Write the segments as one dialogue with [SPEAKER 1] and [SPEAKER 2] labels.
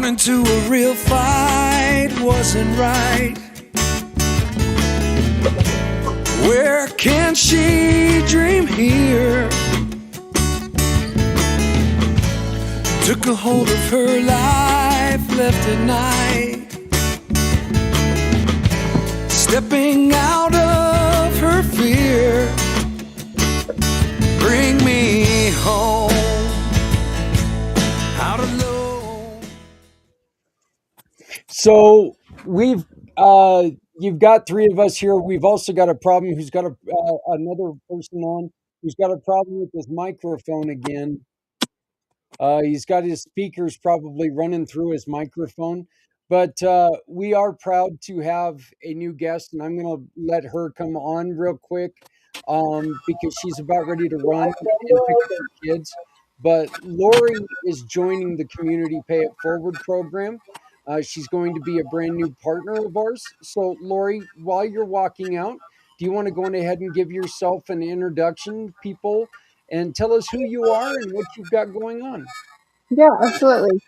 [SPEAKER 1] into a real fight wasn't right. Where can she dream here? Took a hold of her life, left at night, stepping out of her fear. Bring me home, out alone.
[SPEAKER 2] So we've you've got three of us here. We've also got a problem. Who's got another person on who's got a problem with his microphone again. He's got his speakers probably running through his microphone. But we are proud to have a new guest, and I'm going to let her come on real quick because she's about ready to run and pick up her kids. But Lori is joining the Community Pay It Forward program. She's going to be a brand new partner of ours. So, Lori, while you're walking out, do you want to go on ahead and give yourself an introduction, people, and tell us who you are and what you've got going on?
[SPEAKER 3] Yeah, absolutely.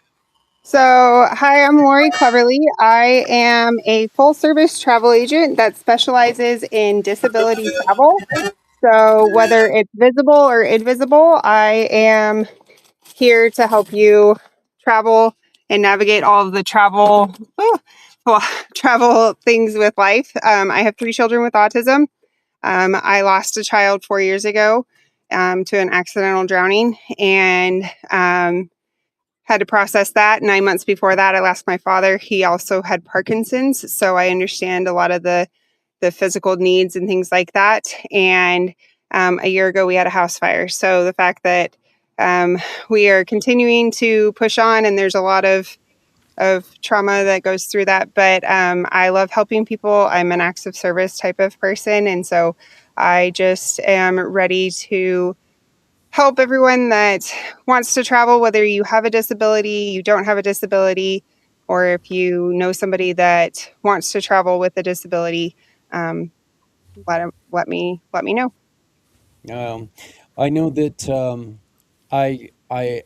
[SPEAKER 3] So, hi, I'm Lori Cleverly. I am a full-service travel agent that specializes in disability travel. So, whether it's visible or invisible, I am here to help you travel and navigate all of the travel things with life. I have 3 children with autism. I lost a child 4 years ago to an accidental drowning, and had to process that. 9 months before that, I lost my father. He also had Parkinson's, so I understand a lot of the physical needs and things like that. And a year ago, we had a house fire. So the fact that we are continuing to push on, and there's a lot of trauma that goes through that. But I love helping people. I'm an acts of service type of person, and so I just am ready to help everyone that wants to travel, whether you have a disability, you don't have a disability, or if you know somebody that wants to travel with a disability, let me know.
[SPEAKER 2] I know that I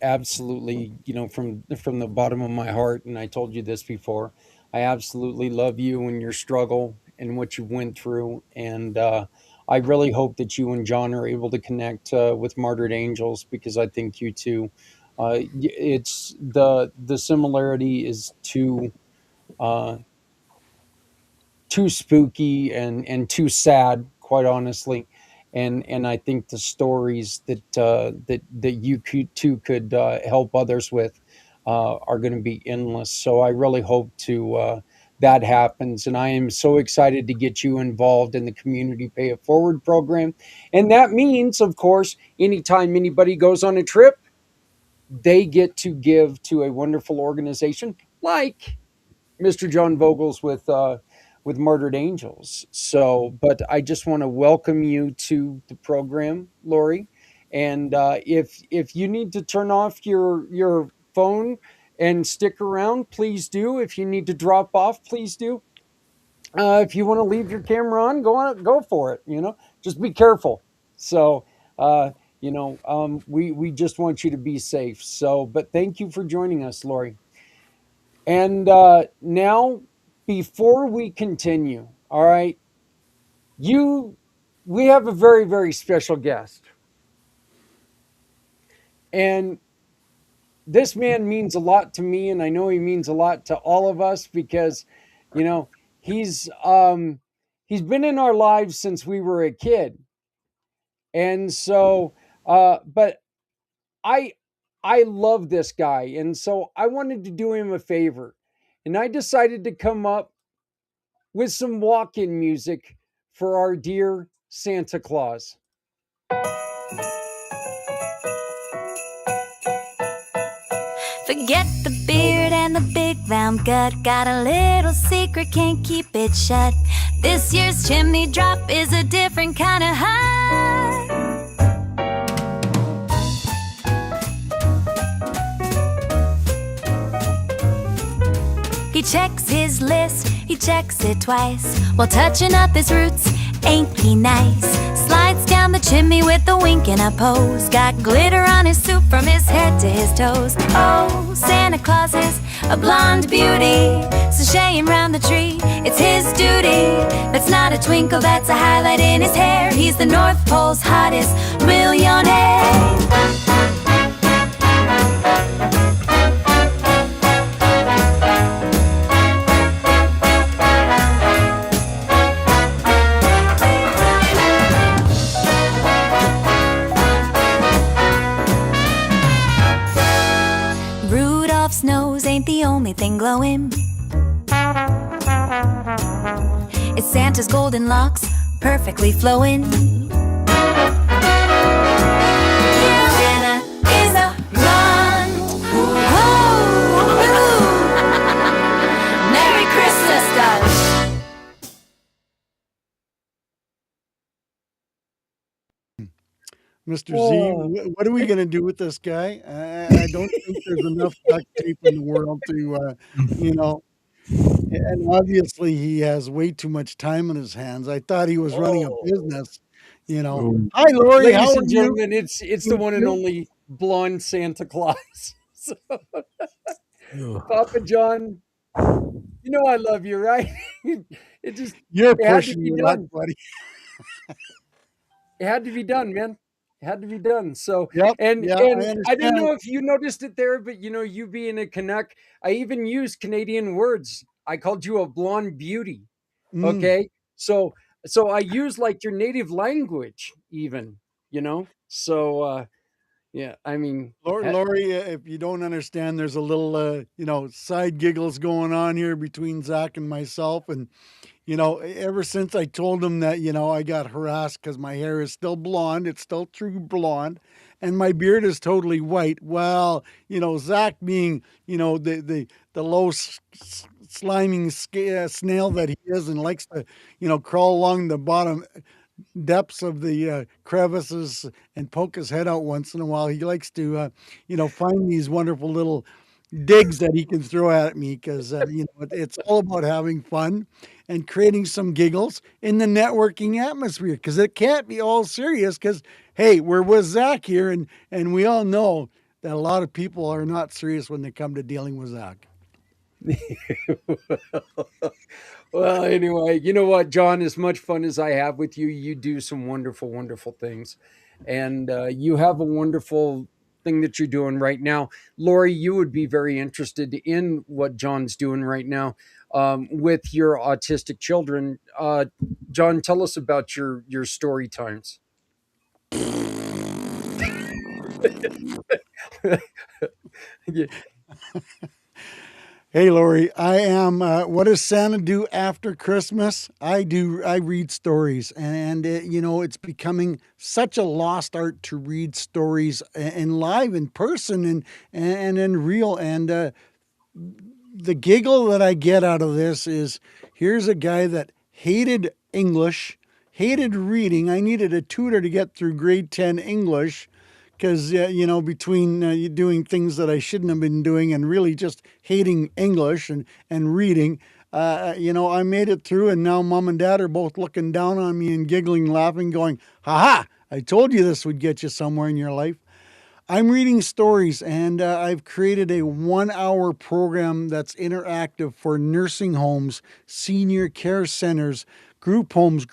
[SPEAKER 2] absolutely, from the bottom of my heart, and I told you this before, I absolutely love you and your struggle and what you went through, and I really hope that you and John are able to connect with Martyred Angels, because I think you two, it's the similarity is too spooky and too sad, quite honestly. And I think the stories that you could help others with are going to be endless. So I really hope to that happens, and I am so excited to get you involved in the Community Pay It Forward program. And that means, of course, anytime anybody goes on a trip, they get to give to a wonderful organization like Mr. John Vogel's with Martyred Angels. So, but I just want to welcome you to the program, Lori. And if you need to turn off your phone and stick around, please do. If you need to drop off, please do. If you want to leave your camera on, go for it. Just be careful. So, we just want you to be safe. So, but thank you for joining us, Lori. And now, before we continue, all right, we have a very, very special guest. And this man means a lot to me, and I know he means a lot to all of us, because, he's been in our lives since we were a kid. And so, but I love this guy, and so I wanted to do him a favor, and I decided to come up with some walk-in music for our dear Santa Claus.
[SPEAKER 4] Forget the beard and the big round gut. Got a little secret, can't keep it shut. This year's chimney drop is a different kind of high. He checks his list, he checks it twice, while touching up his roots, ain't he nice? Slides down the chimney with a wink and a pose. Got glitter on his suit from his head to his toes. Oh, Santa Claus is a blonde beauty, sashaying round the tree. It's his duty. That's not a twinkle, that's a highlight in his hair. He's the North Pole's hottest millionaire. Rudolph's nose ain't the only thing glowing. It's Santa's golden locks, perfectly flowing. Santa is a blonde. Whoa, Merry Christmas, darling.
[SPEAKER 5] Mr. Z,
[SPEAKER 2] Oh.
[SPEAKER 5] what are we going to do with this guy? I don't think there's enough duct tape in the world to, and obviously he has way too much time on his hands. I thought he was running a business, Hi, Lori, how
[SPEAKER 2] Ladies
[SPEAKER 5] are
[SPEAKER 2] and
[SPEAKER 5] you?
[SPEAKER 2] gentlemen, it's the one and only blonde Santa Claus. So, Papa John, you know I love you, right? It just
[SPEAKER 5] You're
[SPEAKER 2] it had to
[SPEAKER 5] pushing
[SPEAKER 2] be
[SPEAKER 5] your luck,
[SPEAKER 2] done.
[SPEAKER 5] buddy.
[SPEAKER 2] It had to be done, man. It had to be done. So,
[SPEAKER 5] Yep,
[SPEAKER 2] and
[SPEAKER 5] yeah, I
[SPEAKER 2] and I don't
[SPEAKER 5] understand.
[SPEAKER 2] know if you noticed it there, but you being a Canuck, I even used Canadian words. I called you a blonde beauty.
[SPEAKER 5] Mm.
[SPEAKER 2] Okay, so I use like your native language, even. So yeah, I mean,
[SPEAKER 5] Lori, if you don't understand, there's a little, side giggles going on here between Zach and myself. And, ever since I told him that, I got harassed because my hair is still blonde, it's still true blonde, and my beard is totally white. Well, Zach being, the low sliming snail that he is and likes to, crawl along the bottom depths of the crevices and poke his head out once in a while. He likes to, find these wonderful little digs that he can throw at me because, it's all about having fun and creating some giggles in the networking atmosphere because it can't be all serious because, hey, we're with Zach here and we all know that a lot of people are not serious when they come to dealing with Zach.
[SPEAKER 2] well, anyway, you know what, John? As much fun as I have with you, you do some wonderful, wonderful things, and you have a wonderful thing that you're doing right now. Lori, you would be very interested in what John's doing right now with your autistic children. John, tell us about your story times. Yeah.
[SPEAKER 5] Hey, Lori, I am. What does Santa do after Christmas? I read stories, and it's becoming such a lost art to read stories in live, in person, and in real. And the giggle that I get out of this is here's a guy that hated English, hated reading. I needed a tutor to get through grade 10 English because, between doing things that I shouldn't have been doing and really just hating English and reading, I made it through. And now mom and dad are both looking down on me and giggling, laughing, going, ha ha, I told you this would get you somewhere in your life. I'm reading stories, and I've created a 1-hour program that's interactive for nursing homes, senior care centers, group homes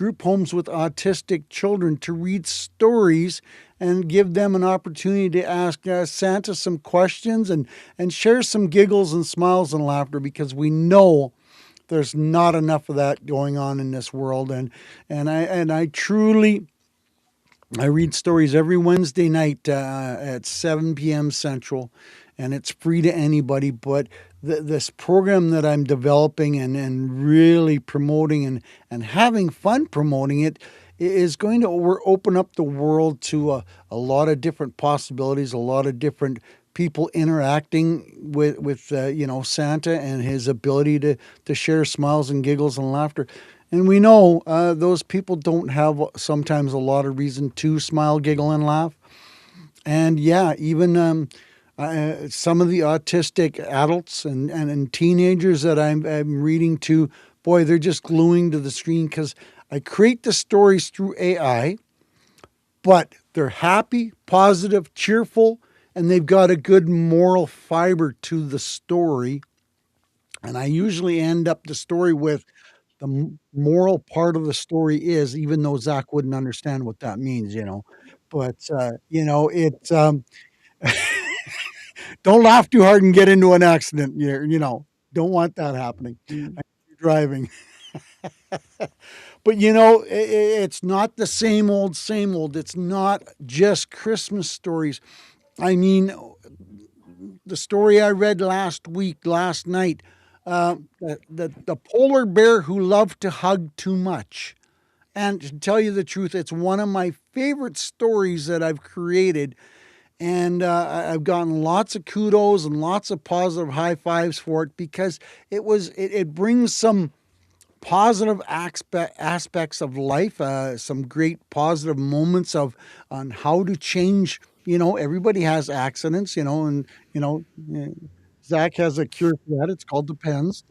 [SPEAKER 5] with autistic children to read stories and give them an opportunity to ask Santa some questions and share some giggles and smiles and laughter because we know there's not enough of that going on in this world. And I truly... I read stories every Wednesday night at 7 p.m. Central, and it's free to anybody. But this program that I'm developing and really promoting and having fun promoting it is going to open up the world to a lot of different possibilities, a lot of different people interacting with Santa and his ability to share smiles and giggles and laughter. And we know those people don't have sometimes a lot of reason to smile, giggle, and laugh. And yeah, even some of the autistic adults and teenagers that I'm reading to, boy, they're just gluing to the screen because I create the stories through AI, but they're happy, positive, cheerful, and they've got a good moral fiber to the story. And I usually end up the story with the moral part of the story is, even though Zach wouldn't understand what that means, but don't laugh too hard and get into an accident. Don't want that happening.
[SPEAKER 2] Mm.
[SPEAKER 5] You're driving. But it's not the same old, same old. It's not just Christmas stories. I mean, the story I read last night, the polar bear who loved to hug too much. And to tell you the truth, it's one of my favorite stories that I've created. And I've gotten lots of kudos and lots of positive high fives for it because it brings some positive aspects of life, some great positive moments of on how to change. Everybody has accidents, and Zach has a cure for that. It's called Depends.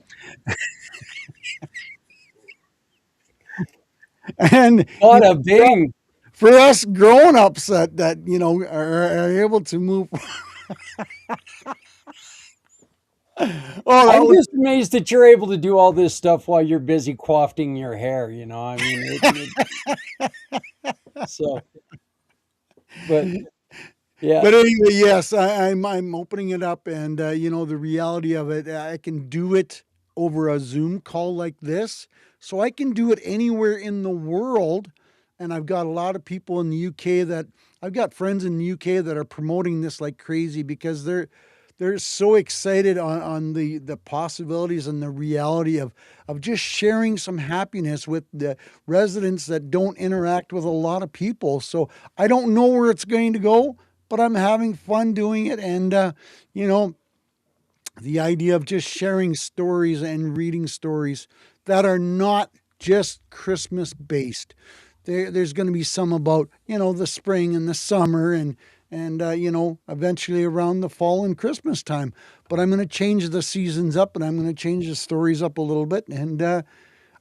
[SPEAKER 5] And
[SPEAKER 2] Bada bing.
[SPEAKER 5] for us grown ups that are able to move. Oh, that
[SPEAKER 2] I'm
[SPEAKER 5] was
[SPEAKER 2] just amazed that you're able to do all this stuff while you're busy quaffing your hair. I mean, so, but yeah,
[SPEAKER 5] But anyway, yes, I'm opening it up, and the reality of it, I can do it over a Zoom call like this, so I can do it anywhere in the world. And I've got a lot of people in the UK that I've got friends in the UK that are promoting this like crazy because they're so excited on the possibilities and the reality of just sharing some happiness with the residents that don't interact with a lot of people. So I don't know where it's going to go, but I'm having fun doing it. And, the idea of just sharing stories and reading stories that are not just Christmas based. There's going to be some about, the spring and the summer and eventually around the fall and Christmas time. But I'm going to change the seasons up and I'm going to change the stories up a little bit. And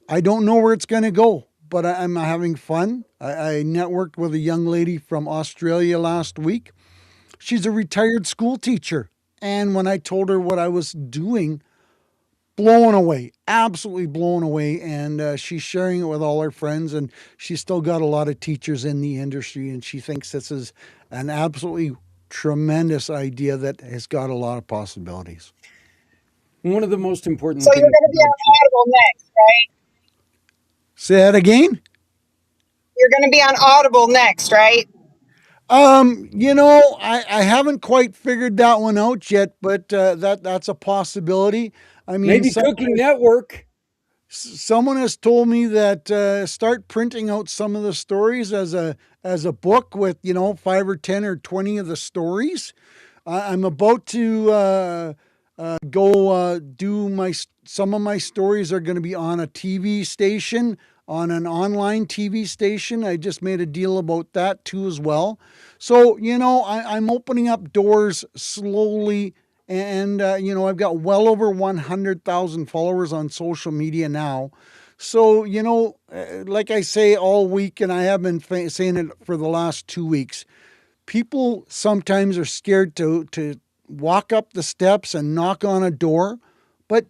[SPEAKER 5] I don't know where it's going to go, but I'm having fun. I networked with a young lady from Australia last week. She's a retired school teacher. And when I told her what I was doing, blown away, absolutely blown away. And she's sharing it with all her friends. And she's still got a lot of teachers in the industry. And she thinks this is an absolutely tremendous idea that has got a lot of possibilities.
[SPEAKER 2] one of the most important
[SPEAKER 6] So you're
[SPEAKER 2] things
[SPEAKER 6] going to be on Audible next, right?
[SPEAKER 5] Say that again.
[SPEAKER 6] You're going to be on Audible next, right?
[SPEAKER 5] I haven't quite figured that one out yet, but that's a possibility. I mean,
[SPEAKER 2] maybe Cooking Network.
[SPEAKER 5] someone has told me that start printing out some of the stories as a book with 5 or 10 or 20 of the stories. I'm about to go do some of my stories are going to be on a TV station, on an online TV station. I just made a deal about that too as well. So I'm opening up doors slowly, and I've got well over 100,000 followers on social media now. So like I say all week, and I have been saying it for the last 2 weeks. People sometimes are scared to walk up the steps and knock on a door, but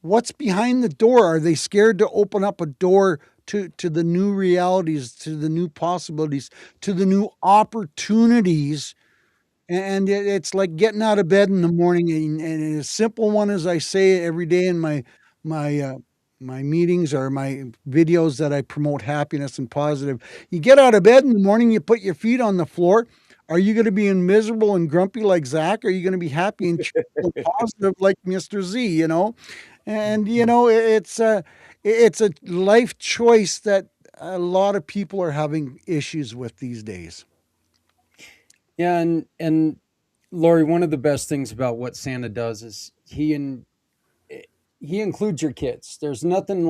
[SPEAKER 5] what's behind the door? Are they scared to open up a door to the new realities, to the new possibilities, to the new opportunities? And it's like getting out of bed in the morning, and as simple one as I say every day in my my meetings or my videos that I promote happiness and positive. You get out of bed in the morning, you put your feet on the floor. Are you going to be miserable and grumpy like Zach? Or are you going to be happy and cheerful and positive like Mr. Z? And it's a life choice that a lot of people are having issues with these days.
[SPEAKER 2] Yeah, and Lori, one of the best things about what Santa does is he includes your kids. There's nothing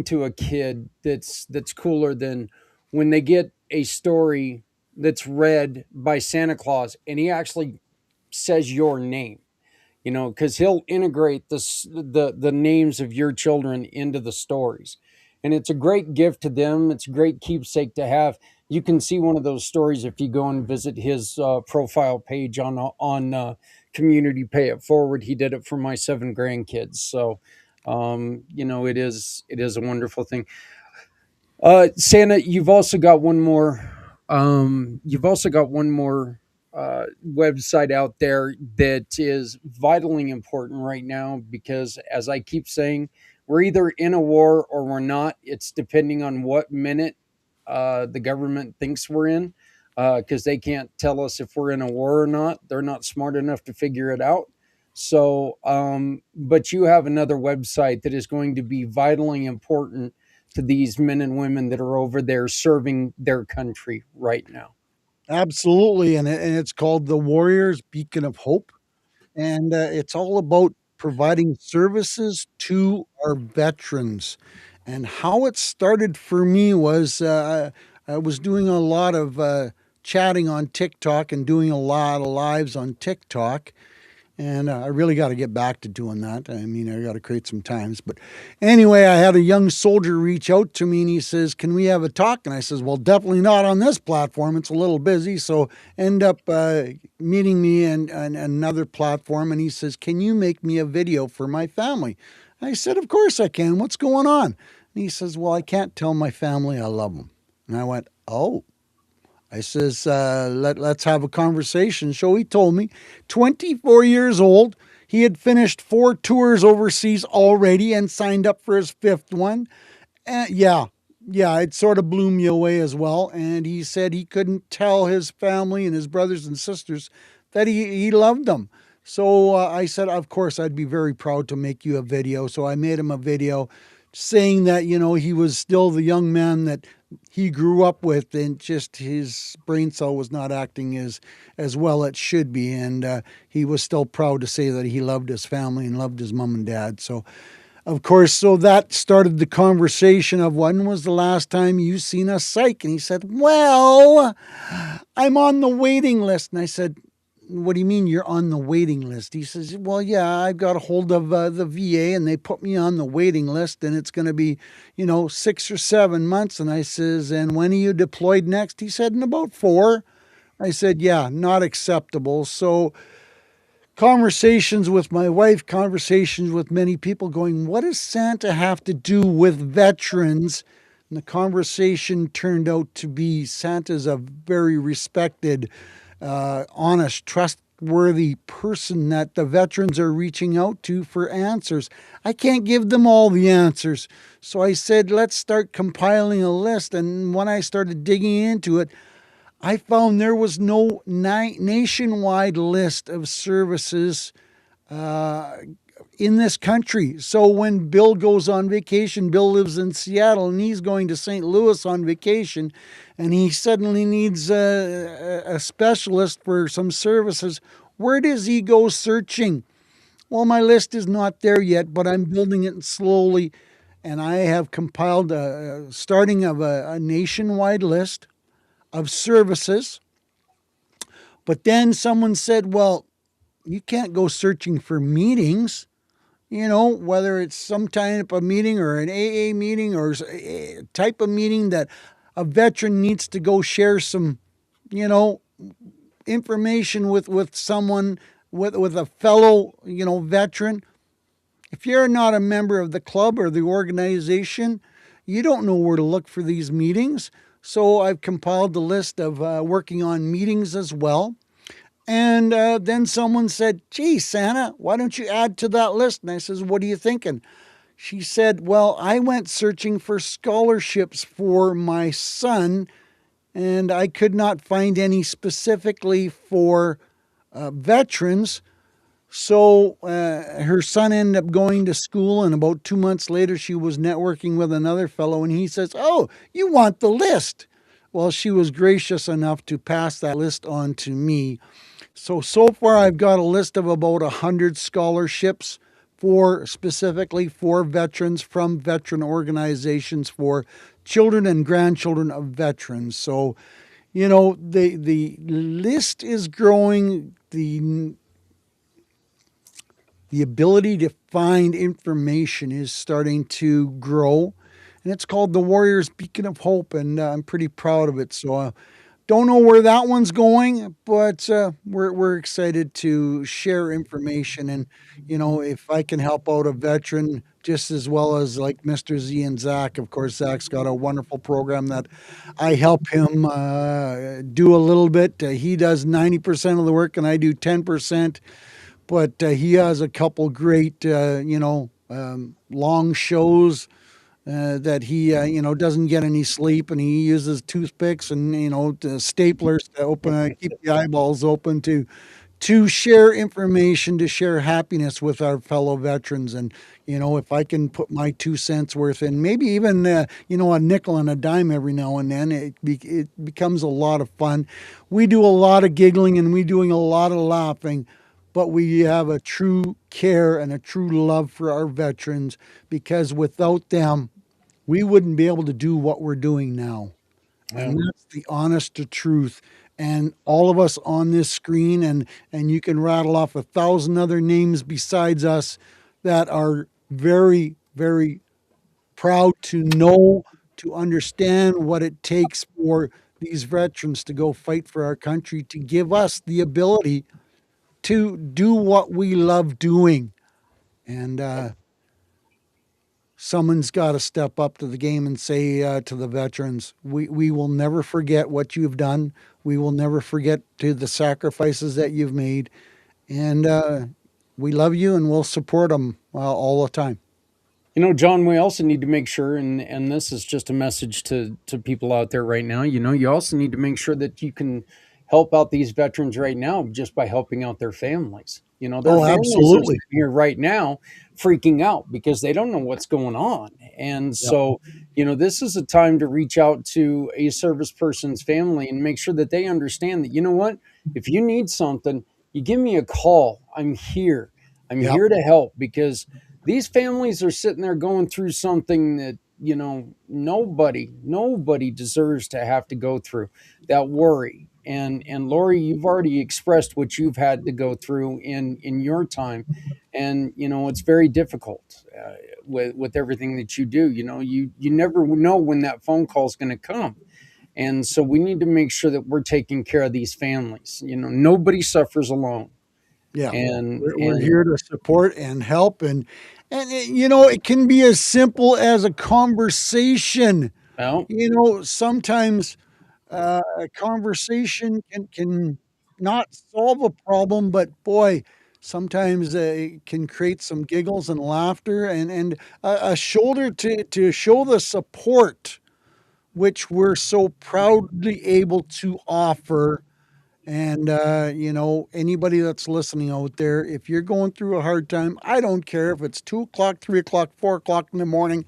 [SPEAKER 2] to a kid that's cooler than when they get a story that's read by Santa Claus and he actually says your name. Because he'll integrate the names of your children into the stories, and it's a great gift to them. It's a great keepsake to have. You can see one of those stories if you go and visit his profile page on community pay it forward. He did it for my 7 grandkids. So, it is a wonderful thing. Santa, you've also got one more website out there that is vitally important right now, because, as I keep saying, we're either in a war or we're not. It's depending on what minute the government thinks we're in, because they can't tell us if we're in a war or not. They're not smart enough to figure it out. So, but you have another website that is going to be vitally important to these men and women that are over there serving their country right now.
[SPEAKER 5] Absolutely, and it's called the Warriors Beacon of Hope, and it's all about providing services to our veterans. And how it started for me was I was doing a lot of chatting on TikTok and doing a lot of lives on TikTok. And I really got to get back to doing that. I mean, I got to create some times. But anyway, I had a young soldier reach out to me and he says, "Can we have a talk?" And I says, "Well, definitely not on this platform. It's a little busy." So end up meeting me in another platform. And he says, "Can you make me a video for my family?" I said, "Of course I can. What's going on?" And he says, "Well, I can't tell my family I love them." And I went, "Oh." I says, let's have a conversation. So he told me, 24 years old, he had finished 4 tours overseas already and signed up for his 5th one. And yeah, it sort of blew me away as well. And he said he couldn't tell his family and his brothers and sisters that he loved them. So I said, of course, I'd be very proud to make you a video. So I made him a video saying that, he was still the young man that he grew up with, and just his brain cell was not acting as well it should be. And he was still proud to say that he loved his family and loved his mom and dad. So, of course, so that started the conversation of, when was the last time you seen a psych? And he said, "Well, I'm on the waiting list." And I said, "What do you mean you're on the waiting list?" He says, "Well, yeah, I've got a hold of the VA and they put me on the waiting list, and it's going to be, 6 or 7 months." And I says, "And when are you deployed next?" He said, "In about 4. I said, "Yeah, not acceptable." So conversations with my wife, conversations with many people going, what does Santa have to do with veterans? And the conversation turned out to be, Santa's a very respected, honest, trustworthy person that the veterans are reaching out to for answers. I can't give them all the answers. So I said, let's start compiling a list. And when I started digging into it, I found there was no nationwide list of services in this country. So when Bill goes on vacation, Bill lives in Seattle and he's going to St. Louis on vacation, and he suddenly needs a specialist for some services. Where does he go searching? Well, my list is not there yet, but I'm building it slowly, and I have compiled a starting of a nationwide list of services. But then someone said, well, you can't go searching for meetings, whether it's some type of meeting or an AA meeting or a type of meeting that a veteran needs to go share some, information with someone, with a fellow, veteran. If you're not a member of the club or the organization, you don't know where to look for these meetings. So I've compiled the list of working on meetings as well. And then someone said, "Gee, Santa, why don't you add to that list?" And I says, "What are you thinking?" She said, "Well, I went searching for scholarships for my son, and I could not find any specifically for veterans. So her son ended up going to school, and about 2 months later, she was networking with another fellow, and he says, 'Oh, you want the list?' Well, she was gracious enough to pass that list on to me. So far, I've got a list of about 100 scholarships specifically for veterans from veteran organizations for children and grandchildren of veterans. So, the list is growing. The ability to find information is starting to grow, and it's called the Warriors Beacon of Hope, and I'm pretty proud of it. So Don't know where that one's going, but we're excited to share information. And if I can help out a veteran just as well as like Mr. Z and Zach, of course, Zach's got a wonderful program that I help him do a little bit. He does 90% of the work, and I do 10%. But he has a couple great, long shows that he doesn't get any sleep, and he uses toothpicks and staplers to open keep the eyeballs open to share information, to share happiness with our fellow veterans. And if I can put my 2 cents worth in, maybe even a nickel and a dime every now and then, it becomes a lot of fun. We do a lot of giggling and we doing a lot of laughing, but we have a true care and a true love for our veterans, because without them, we wouldn't be able to do what we're doing now. And that's the honest to truth. And all of us on this screen, and you can rattle off 1,000 other names besides us that are very, very proud to know, to understand what it takes for these veterans to go fight for our country, to give us the ability to do what we love doing. And someone's got to step up to the game and say to the veterans, we will never forget what you've done. We will never forget to the sacrifices that you've made. And we love you, and we'll support them all the time.
[SPEAKER 2] John, we also need to make sure, and this is just a message to people out there right now. You also need to make sure that you can help out these veterans right now just by helping out their families. Their families are sitting here right now freaking out because they don't know what's going on. And so, this is a time to reach out to a service person's family and make sure that they understand that, what, if you need something, you give me a call. I'm here. I'm here to help, because these families are sitting there going through something that, nobody deserves to have to go through, that worry. And Lori, you've already expressed what you've had to go through in your time. And, it's very difficult with everything that you do. You never know when that phone call is going to come. And so we need to make sure that we're taking care of these families. Nobody suffers alone.
[SPEAKER 5] Yeah,
[SPEAKER 2] and
[SPEAKER 5] we're here to support and help, and it can be as simple as a conversation.
[SPEAKER 2] Well,
[SPEAKER 5] sometimes a conversation can not solve a problem, but boy, sometimes it can create some giggles and laughter, and a shoulder to show the support which we're so proudly able to offer. And, anybody that's listening out there, if you're going through a hard time, I don't care if it's 2 o'clock, 3 o'clock, 4 o'clock in the morning,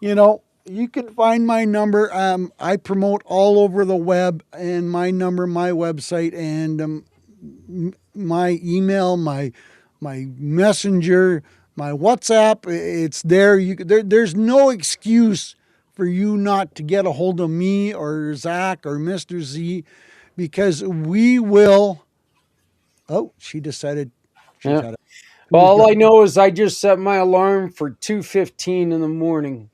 [SPEAKER 5] you can find my number. I promote all over the web, and my number, my website, and my email, my messenger, my WhatsApp, it's there. There's no excuse for you not to get a hold of me or Zach or Mr. Z, because we will. Oh, she decided she's had it.
[SPEAKER 2] Well, all I know is I just set my alarm for 2:15 in the morning.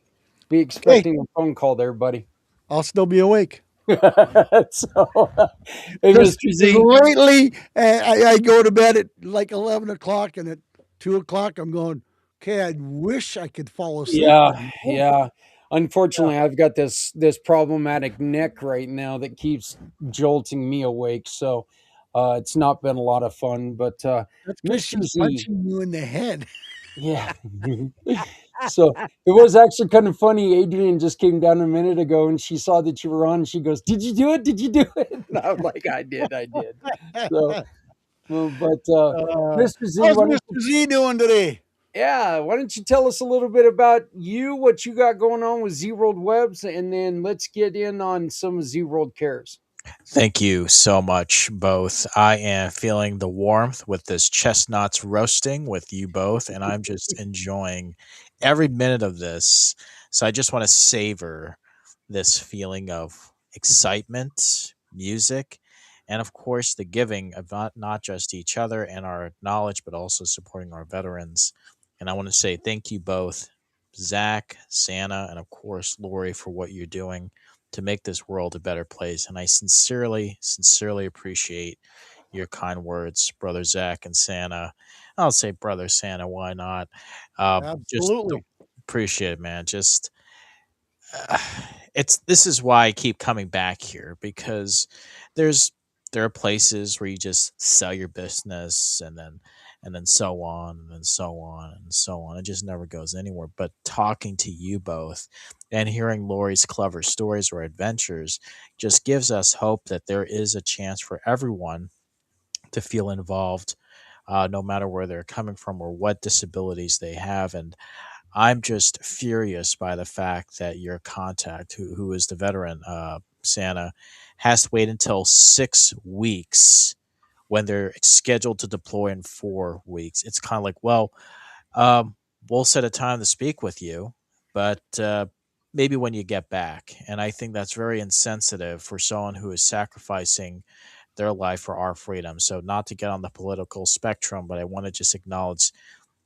[SPEAKER 2] Be expecting a phone call there, buddy.
[SPEAKER 5] I'll still be awake.
[SPEAKER 2] So, hey, Mr. Z.
[SPEAKER 5] Lately, I go to bed at like 11 o'clock, and at 2 o'clock, I'm going, okay, I wish I could fall asleep.
[SPEAKER 2] Yeah. Unfortunately, I've got this problematic neck right now that keeps jolting me awake. So it's not been a lot of fun. But
[SPEAKER 5] That's because
[SPEAKER 2] Mr.
[SPEAKER 5] she's
[SPEAKER 2] Z,
[SPEAKER 5] punching you in the head.
[SPEAKER 2] yeah. So it was actually kind of funny. Adrian just came down a minute ago and she saw that you were on. And she goes, "Did you do it? Did you do it?" And I'm like, I did. So, but Mr. Z,
[SPEAKER 5] how's Mr. Z doing today?
[SPEAKER 2] Yeah, why don't you tell us a little bit about you, what you got going on with Z-World Webs, and then let's get in on some of Z-World Cares.
[SPEAKER 7] Thank you so much, both. I am feeling the warmth with this chestnuts roasting with you both, and I'm just enjoying every minute of this. So I just want to savor this feeling of excitement, music, and of course the giving of not just each other and our knowledge, but also supporting our veterans. And I want to say thank you both, Zach, Santa, and of course Lori, for what you're doing. to make this world a better place. And I sincerely, sincerely appreciate your kind words, Brother Zach and Santa. I'll say Brother Santa, why not? Just
[SPEAKER 5] Absolutely.
[SPEAKER 7] appreciate it, man. Just uh, it's this is why I keep coming back here, because there's there are places where you just sell your business, and then so on and then so on and so on. It just never goes anywhere. But talking to you both and hearing Lori's clever stories or adventures just gives us hope that there is a chance for everyone to feel involved, no matter where they're coming from or what disabilities they have. And I'm just furious by the fact that your contact, who is the veteran, Santa, has to wait until 6 weeks when they're scheduled to deploy in 4 weeks. It's kind of like, well, we'll set a time to speak with you, but maybe when you get back. And I think that's very insensitive for someone who is sacrificing their life for our freedom. So, not to get on the political spectrum, but I want to just acknowledge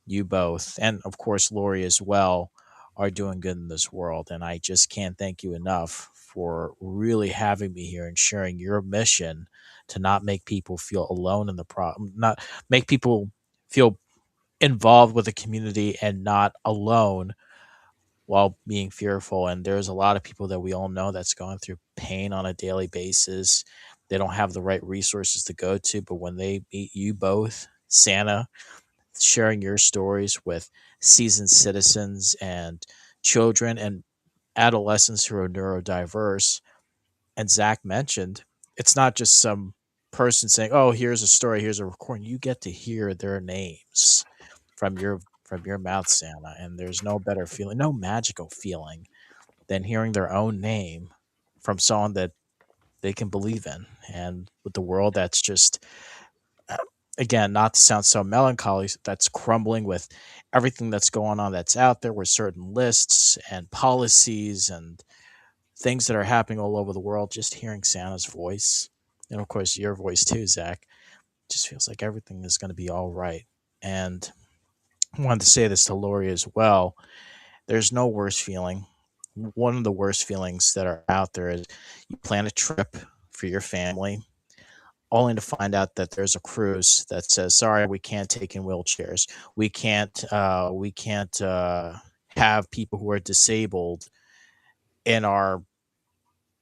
[SPEAKER 7] you both, and of course Lori as well, are doing good in this world. And I just can't thank you enough for really having me here and sharing your mission to not make people feel alone in the problem, not make people feel involved with the community and not alone while being fearful. And there's a lot of people that we all know that's going through pain on a daily basis. They don't have the right resources to go to, but when they meet you both, Santa, sharing your stories with seasoned citizens and children and adolescents who are neurodiverse. And Zach mentioned, it's not just some person saying, "Oh, here's a story, here's a recording." You get to hear their names from your mouth, Santa, and there's no better feeling, no magical feeling than hearing their own name from someone that they can believe in. And with the world that's just uh, again, not to sound so melancholy, that's crumbling with everything that's going on that's out there with certain lists and policies and things that are happening all over the world. Just hearing Santa's voice, and of course your voice too, Zach, just feels like everything is going to be all right. And I wanted to say this to Lori as well. There's no worse feeling. One of the worst feelings that are out there is you plan a trip for your family only to find out that there's a cruise that says, "Sorry, we can't take in wheelchairs. We can't have people who are disabled in our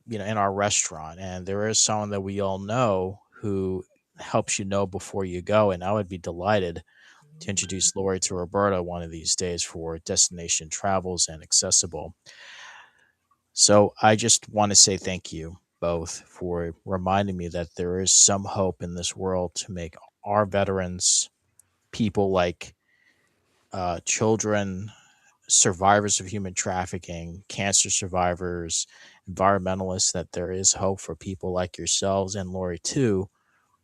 [SPEAKER 7] in our restaurant." And there is someone that we all know who helps you know before you go. And I would be delighted to introduce Lori to Roberta one of these days for Destination Travels and Accessible. So I just want to say thank you both for reminding me that there is some hope in this world to make our veterans, people like children, survivors of human trafficking, cancer survivors, environmentalists, that there is hope for people like yourselves and Lori too,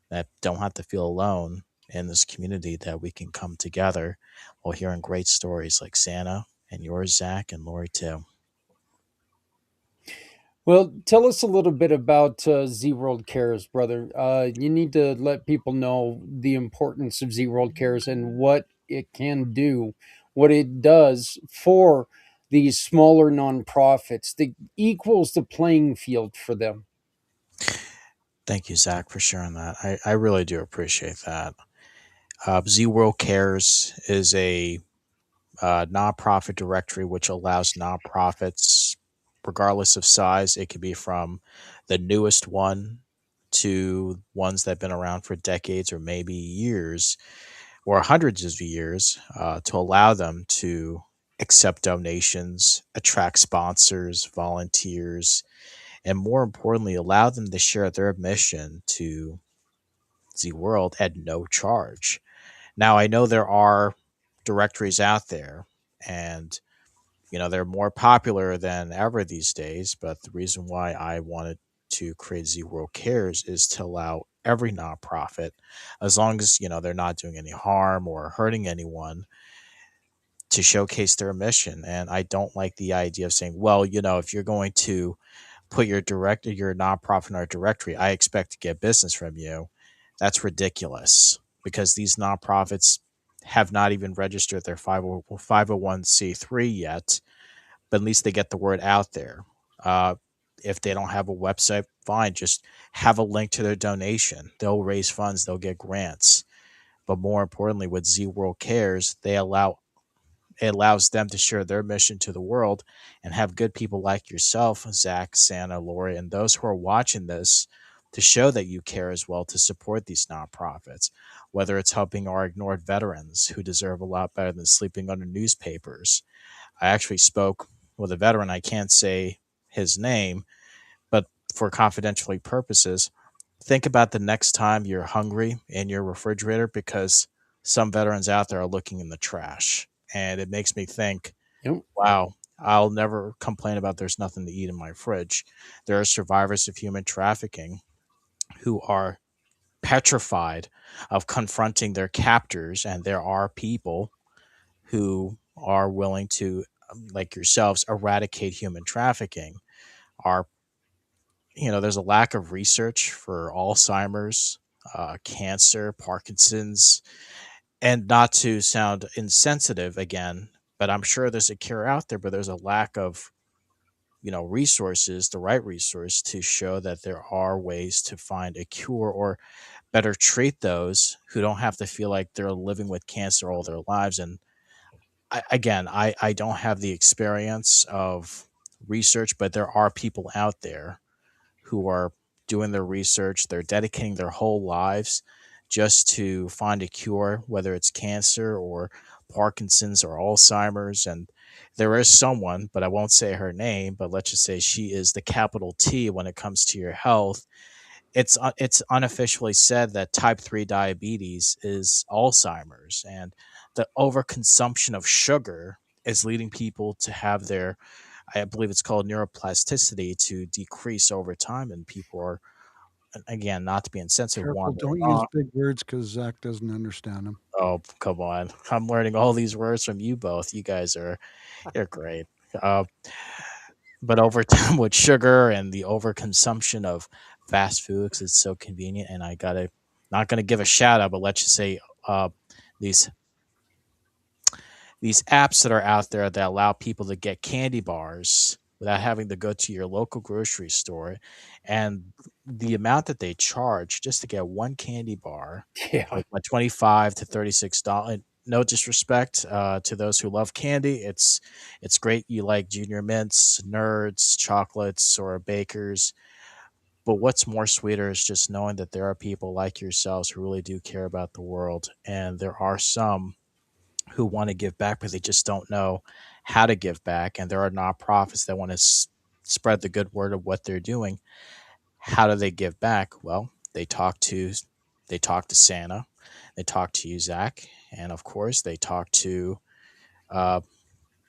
[SPEAKER 7] that don't have to feel alone in this community, that we can come together while hearing great stories like Santa and yours, Zach, and Lori too.
[SPEAKER 2] Well, tell us a little bit about Z World Cares, brother. You need to let people know the importance of Z World Cares and what it can do, what it does for these smaller nonprofits that equals the playing field for them.
[SPEAKER 7] Thank you, Zach, for sharing that. I really do appreciate that. Z World Cares is a nonprofit directory which allows nonprofits, regardless of size, it could be from the newest one to ones that have been around for decades or maybe years or hundreds of years, to allow them to accept donations, attract sponsors, volunteers, and more importantly, allow them to share their mission to Z World at no charge. Now, I know there are directories out there, and they're more popular than ever these days. But the reason why I wanted to create Z World Cares is to allow every nonprofit, as long as they're not doing any harm or hurting anyone, to showcase their mission. And I don't like the idea of saying, well, if you're going to put your nonprofit in our directory, I expect to get business from you. That's ridiculous, because these nonprofits have not even registered their 501c3 yet, but at least they get the word out there. Uh, If they don't have a website, fine, just have a link to their donation. They'll raise funds, they'll get grants. But more importantly, with Z World Cares, it allows them to share their mission to the world and have good people like yourself, Zach, Santa, Lori, and those who are watching this to show that you care as well to support these nonprofits, whether it's helping our ignored veterans who deserve a lot better than sleeping under newspapers. I actually spoke with a veteran. I can't say his name, but for confidentiality purposes, think about the next time you're hungry in your refrigerator because some veterans out there are looking in the trash. And it makes me think,
[SPEAKER 2] Yep.
[SPEAKER 7] wow, I'll never complain about there's nothing to eat in my fridge. There are survivors of human trafficking who are petrified of confronting their captors, and there are people who are willing to, like yourselves, eradicate human trafficking. Are there's a lack of research for Alzheimer's, cancer, Parkinson's, and not to sound insensitive again, but I'm sure there's a cure out there, but there's a lack of resources, the right resource to show that there are ways to find a cure or better treat those who don't have to feel like they're living with cancer all their lives. And I don't have the experience of research, but there are people out there who are doing their research. They're dedicating their whole lives just to find a cure, whether it's cancer or Parkinson's or Alzheimer's. And there is someone, but I won't say her name, but let's just say she is the capital T when it comes to your health. It's unofficially said that type 3 diabetes is Alzheimer's, and the overconsumption of sugar is leading people to have their, I believe it's called neuroplasticity, to decrease over time, and people are, again, not to be insensitive,
[SPEAKER 5] Careful,
[SPEAKER 7] wandering
[SPEAKER 5] don't use
[SPEAKER 7] off.
[SPEAKER 5] big words because Zach doesn't understand them.
[SPEAKER 7] Oh, come on! I'm learning all these words from you both. You guys you're great. Uh, but over time, with sugar and the overconsumption of fast foods, it's so convenient. And I gotta not gonna give a shout out, but let's just say these these apps that are out there that allow people to get candy bars without having to go to your local grocery store, and the amount that they charge just to get one candy bar,
[SPEAKER 2] Yeah.
[SPEAKER 7] like my $25 to $36. No disrespect to those who love candy. It's great. You like Junior Mints, Nerds, chocolates, or Bakers. But what's more sweeter is just knowing that there are people like yourselves who really do care about the world, and there are some who want to give back, but they just don't know how to give back. And there are nonprofits that want to spread the good word of what they're doing. How do they give back? Well, they talk to Santa, they talk to you, Zach, and of course they talk to uh,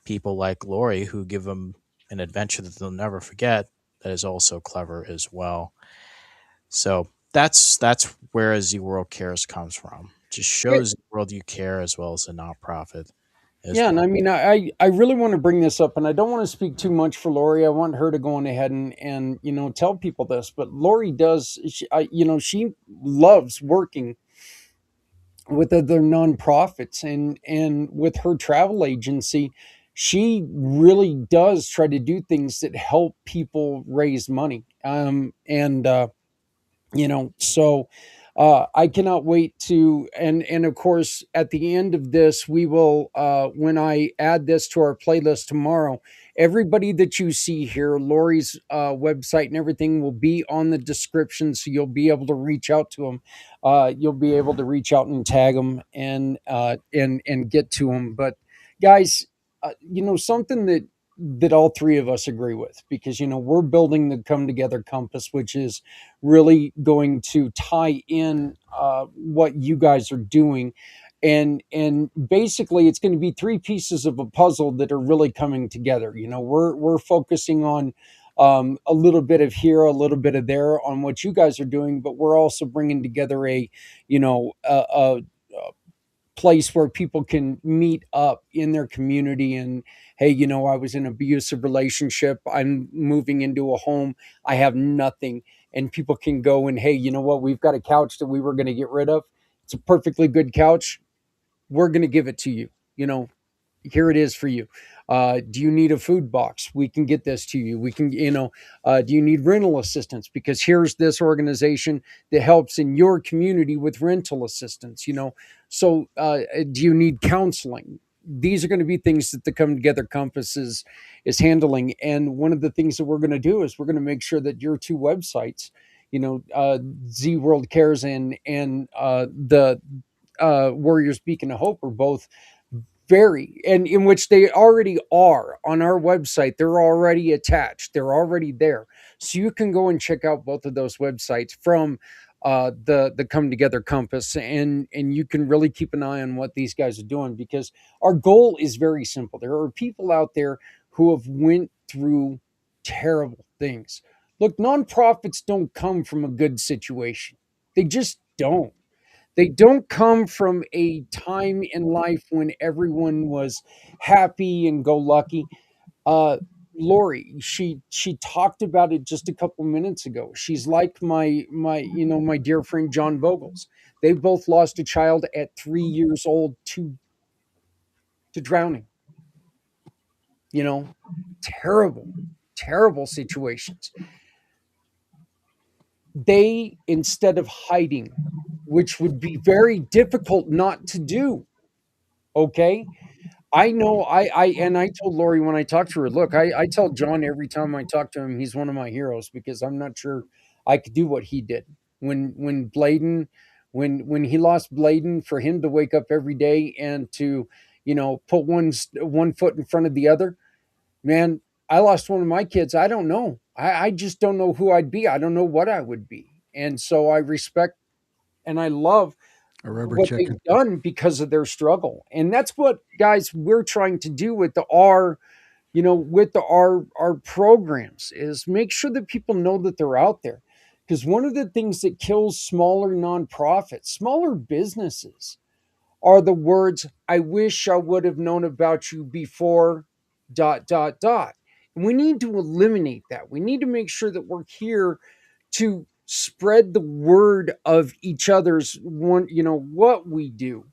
[SPEAKER 7] people like Lori who give them an adventure that they'll never forget. That is also clever as well. So that's where Z World Cares comes from. Just
[SPEAKER 2] Yeah,
[SPEAKER 7] shows the world you care as well as a nonprofit as
[SPEAKER 2] yeah, and
[SPEAKER 7] well.
[SPEAKER 2] I mean, I really want to bring this up, and I don't want to speak too much for Lori. I want her to go on ahead and tell people this, but Lori does, she loves working with other nonprofits, and with her travel agency, she really does try to do things that help people raise money. And so I cannot wait to, and of course at the end of this we will, when I add this to our playlist tomorrow, everybody that you see here, Lori's website and everything will be on the description, so you'll be able to reach out to them. You'll be able to reach out and tag them, and get to them. But guys, something that all three of us agree with, because we're building the Come Together Compass, which is really going to tie in what you guys are doing, and basically it's going to be three pieces of a puzzle that are really coming together. We're focusing on a little bit of here, a little bit of there on what you guys are doing, but we're also bringing together a place where people can meet up in their community. And hey, I was in an abusive relationship, I'm moving into a home, I have nothing, and people can go and, hey, you know what, we've got a couch that we were going to get rid of, it's a perfectly good couch, we're going to give it to you, here it is for you. Do you need a food box? We can get this to you. We can, do you need rental assistance? Because here's this organization that helps in your community with rental assistance. So do you need counseling? These are going to be things that the Come Together Compass is handling. And one of the things that we're going to do is we're going to make sure that your two websites, Z World Cares and the Warriors Beacon of Hope, are both very, and in which they already are on our website. They're already attached. They're already there. So you can go and check out both of those websites from the Come Together Compass, and you can really keep an eye on what these guys are doing, because our goal is very simple. There are people out there who have went through terrible things. Look, nonprofits don't come from a good situation. They just don't. They don't come from a time in life when everyone was happy and go lucky. Uh, Lori, she talked about it just a couple minutes ago. She's like my dear friend John Vogels. They both lost a child at 3 years old to drowning. You know, terrible, terrible situations. They, instead of hiding, which would be very difficult not to do, okay, I know I told Lori when I talked to her, look, I tell John every time I talk to him, he's one of my heroes, because I'm not sure I could do what he did. When Bladen, when he lost Bladen, for him to wake up every day and to, put one foot in front of the other, man, I lost one of my kids. I don't know. I just don't know who I'd be. I don't know what I would be. And so I respect and I love
[SPEAKER 5] A rubber
[SPEAKER 2] what
[SPEAKER 5] chicken.
[SPEAKER 2] they've done because of their struggle. And that's what, guys, we're trying to do with our programs, is make sure that people know that they're out there. Because one of the things that kills smaller nonprofits, smaller businesses, are the words, I wish I would have known about you before, dot, dot, dot. And we need to eliminate that. We need to make sure that we're here to spread the word of each other's what we do.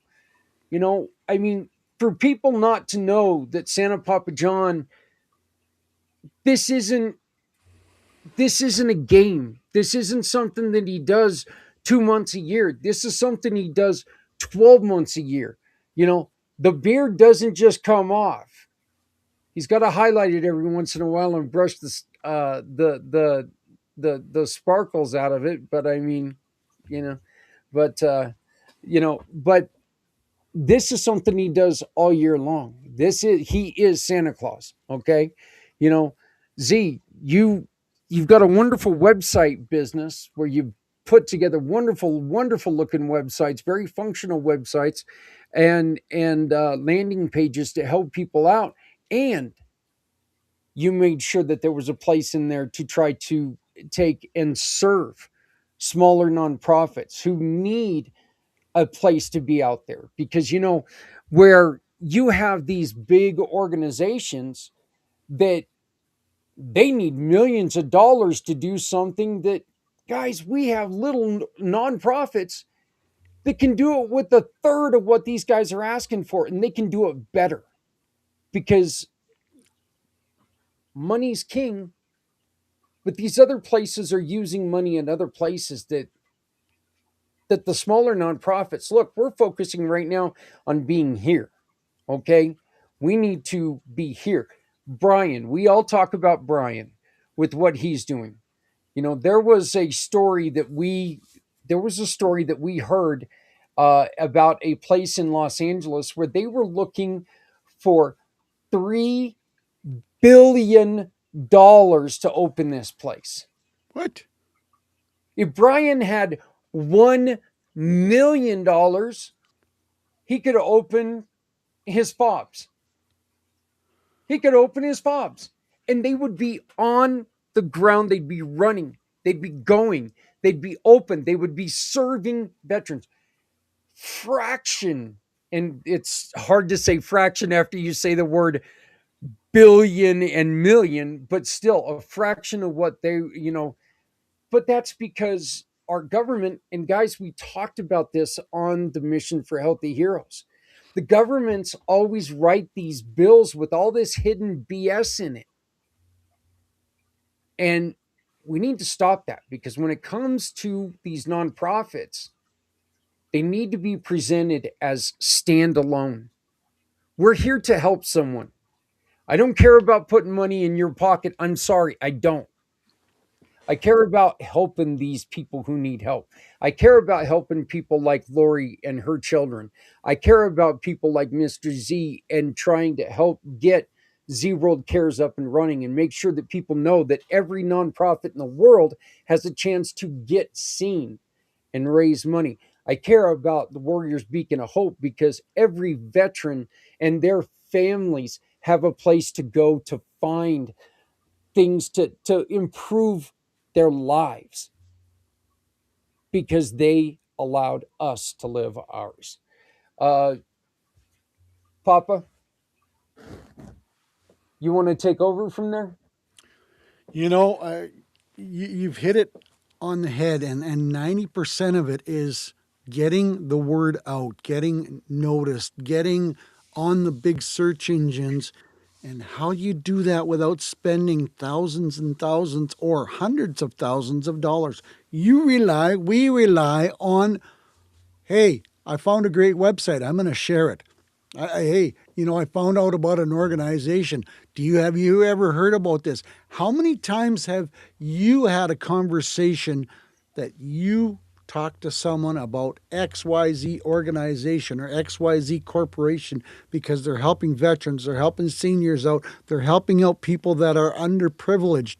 [SPEAKER 2] I mean, for people not to know that Santa Papa John, this isn't a game. This isn't something that he does 2 months a year. This is something he does 12 months a year. The beard doesn't just come off. He's got to highlight it every once in a while and brush the sparkles out of it. But I mean, you know, but this is something he does all year long. He is Santa Claus. Okay. You know, Z, you've got a wonderful website business where you've put together wonderful, wonderful looking websites, very functional websites, and landing pages to help people out. And you made sure that there was a place in there to try to take and serve smaller nonprofits who need a place to be out there, because where you have these big organizations that they need millions of dollars to do something that, guys, we have little nonprofits that can do it with a third of what these guys are asking for, and they can do it better, because money's king. But these other places are using money in other places that the smaller nonprofits, look, we're focusing right now on being here. Okay. We need to be here. Brian, we all talk about Brian with what he's doing. There was a story that we heard about a place in Los Angeles where they were looking for $3 billion to open this place.
[SPEAKER 5] What?
[SPEAKER 2] If Brian had $1 million, he could open his fobs. He could open his fobs, and they would be on the ground. They'd be running. They'd be going. They'd be open. They would be serving veterans. Fraction, and it's hard to say fraction after you say the word billion and million, but still a fraction of what but that's because our government, and guys, we talked about this on the Mission for Healthy Heroes. The governments always write these bills with all this hidden BS in it. And we need to stop that, because when it comes to these nonprofits, they need to be presented as standalone. We're here to help someone. I don't care about putting money in your pocket. I'm sorry, I don't. I care about helping these people who need help. I care about helping people like Lori and her children. I care about people like Mr. Z and trying to help get Z World Cares up and running and make sure that people know that every nonprofit in the world has a chance to get seen and raise money. I care about the Warriors Beacon of Hope, because every veteran and their families have a place to go to find things to improve their lives, because they allowed us to live ours. Uh, Papa, you want to take over from there?
[SPEAKER 5] You know, you've hit it on the head, and 90% of it is getting the word out, getting noticed, getting on the big search engines. And how you do that without spending thousands and thousands or hundreds of thousands of dollars. We rely on, hey, I found a great website, I'm going to share it. Hey, I found out about an organization. Have you ever heard about this? How many times have you had a conversation that you talked to someone about XYZ organization or XYZ corporation because they're helping veterans, they're helping seniors out, they're helping out people that are underprivileged?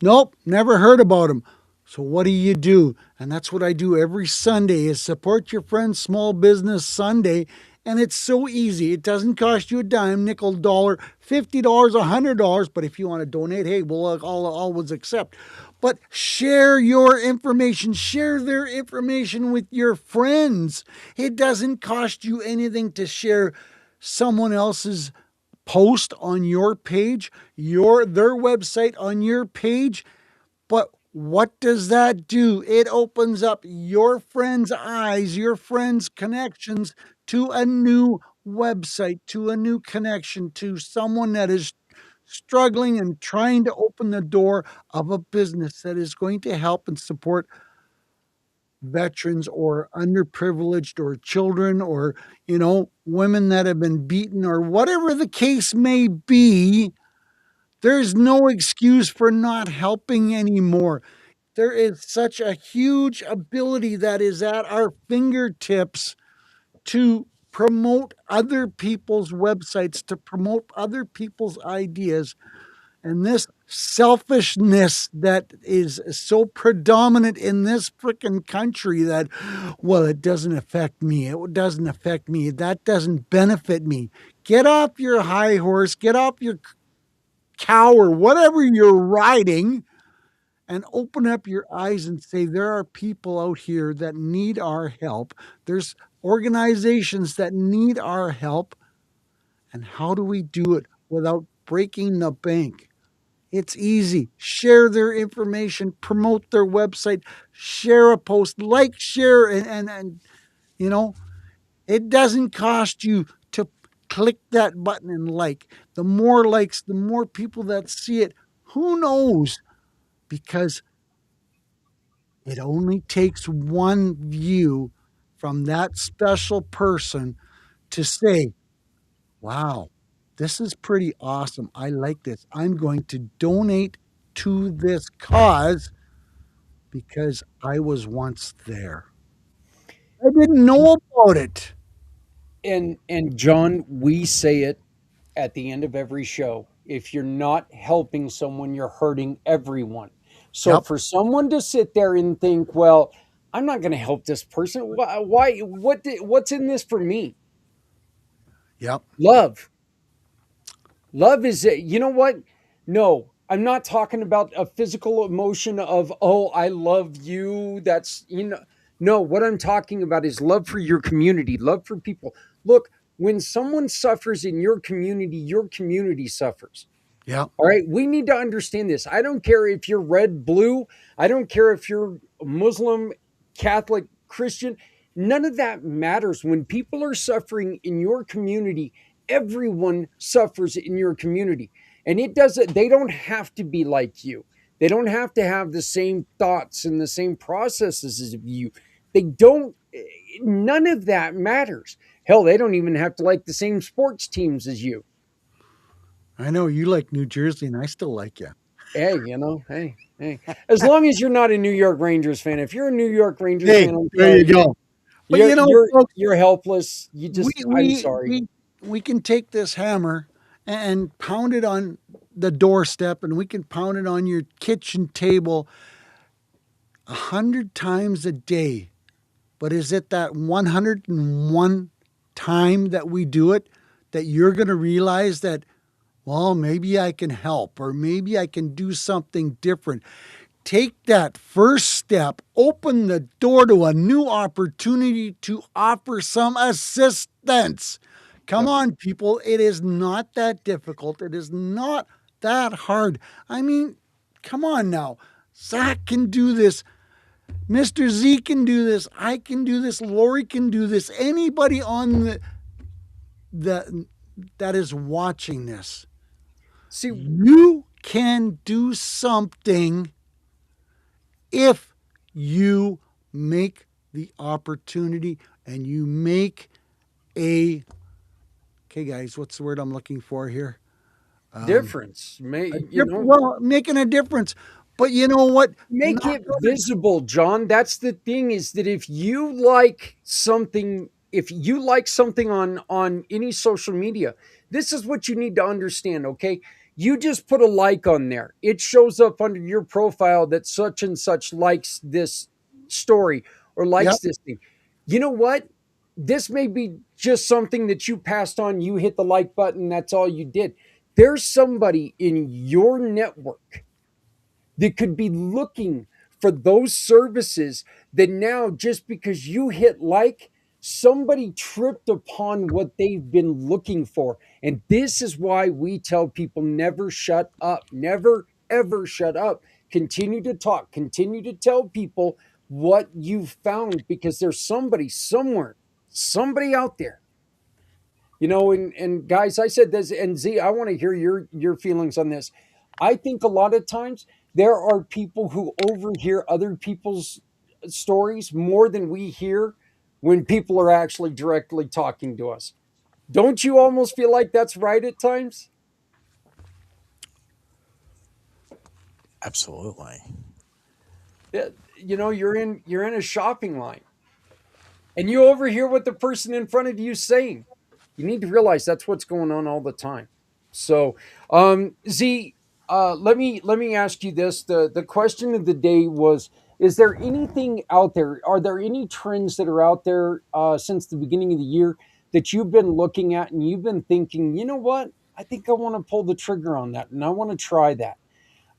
[SPEAKER 5] Nope, never heard about them. So what do? And that's what I do every Sunday, is support your friend's small business Sunday. And it's so easy. It doesn't cost you a dime, nickel, dollar, $50, $100. But if you want to donate, hey, we'll always accept. But share your information. Share their information with your friends. It doesn't cost you anything to share someone else's post on your page, their website on your page. But what does that do? It opens up your friends' eyes, your friends' connections to a new website, to a new connection, to someone that is struggling and trying to open the door of a business that is going to help and support veterans or underprivileged or children or, women that have been beaten or whatever the case may be. There's no excuse for not helping anymore. There is such a huge ability that is at our fingertips to promote other people's websites, to promote other people's ideas. And this selfishness that is so predominant in this frickin' country that, well, it doesn't affect me. It doesn't affect me. That doesn't benefit me. Get off your high horse, get off your cow or whatever you're riding, and open up your eyes and say, there are people out here that need our help. There's organizations that need our help. And how do we do it without breaking the bank? It's easy. Share their information, promote their website, share a post, share, and it doesn't cost you to click that button and like. The more likes, the more people that see it. Who knows? Because it only takes one view from that special person to say, wow, this is pretty awesome. I like this. I'm going to donate to this cause because I was once there. I didn't know about it.
[SPEAKER 2] And John, we say it at the end of every show. If you're not helping someone, you're hurting everyone. So
[SPEAKER 5] Yep.
[SPEAKER 2] for someone to sit there and think, well, I'm not going to help this person. Why? What's in this for me?
[SPEAKER 5] Yep.
[SPEAKER 2] Love. Love is, you know what? No, I'm not talking about a physical emotion of, oh, I love you. No, what I'm talking about is love for your community, love for people. Look, when someone suffers in your community suffers.
[SPEAKER 5] Yep.
[SPEAKER 2] All right. We need to understand this. I don't care if you're red, blue. I don't care if you're Muslim, Catholic, Christian. None of that matters. When people are suffering in your community, everyone suffers in your community. And it doesn't, they don't have to be like you. They don't have to have the same thoughts and the same processes as you. They don't, none of that matters. Hell, they don't even have to like the same sports teams as you.
[SPEAKER 5] I know you like New Jersey, and I still like you.
[SPEAKER 2] Hey, hey. As long as you're not a New York Rangers fan, if you're a New York Rangers
[SPEAKER 5] Hey,
[SPEAKER 2] fan, I'm
[SPEAKER 5] there you
[SPEAKER 2] sorry.
[SPEAKER 5] go. But
[SPEAKER 2] You're you're
[SPEAKER 5] folks,
[SPEAKER 2] you're helpless.
[SPEAKER 5] we
[SPEAKER 2] I'm
[SPEAKER 5] we
[SPEAKER 2] sorry.
[SPEAKER 5] we we can take this hammer and pound it on the doorstep, and we can pound it on your kitchen table 100 times a day. But is it that 101 time that we do it that you're going to realize that, well, maybe I can help, or maybe I can do something different? Take that first step, open the door to a new opportunity to offer some assistance. Come
[SPEAKER 2] Yep.
[SPEAKER 5] on, people. It is not that difficult. It is not that hard. I mean, come on now. Zach can do this. Mr. Z can do this. I can do this. Lori can do this. Anybody on the that is watching this,
[SPEAKER 2] See,
[SPEAKER 5] you can do something if you make the opportunity and you make a, okay, guys, what's the word I'm looking for here?
[SPEAKER 2] difference.
[SPEAKER 5] Well, making a difference. But you know what?
[SPEAKER 2] Make it visible, John. That's the thing, is that if you like something, on any social media, this is what you need to understand, okay? You just put a like on there. It shows up under your profile that such and such likes this story or
[SPEAKER 5] Yep.
[SPEAKER 2] likes this thing. You know what? This may be just something that you passed on. You hit the like button. That's all you did. There's somebody in your network that could be looking for those services, that now, just because you hit like, somebody tripped upon what they've been looking for. And this is why we tell people, never shut up, never ever shut up. Continue to talk, continue to tell people what you've found, because there's somebody somewhere, somebody out there. And guys, I said this, and Z, I want to hear your feelings on this. I think a lot of times there are people who overhear other people's stories more than we hear when people are actually directly talking to us. Don't you almost feel like that's right at times?
[SPEAKER 7] Absolutely.
[SPEAKER 2] Yeah, you're in a shopping line and you overhear what the person in front of you is saying. You need to realize that's what's going on all the time. So, Z, let me ask you this. The question of the day was: is there anything out there? Are there any trends that are out there since the beginning of the year that you've been looking at and you've been thinking, you know what? I think I want to pull the trigger on that and I want to try that.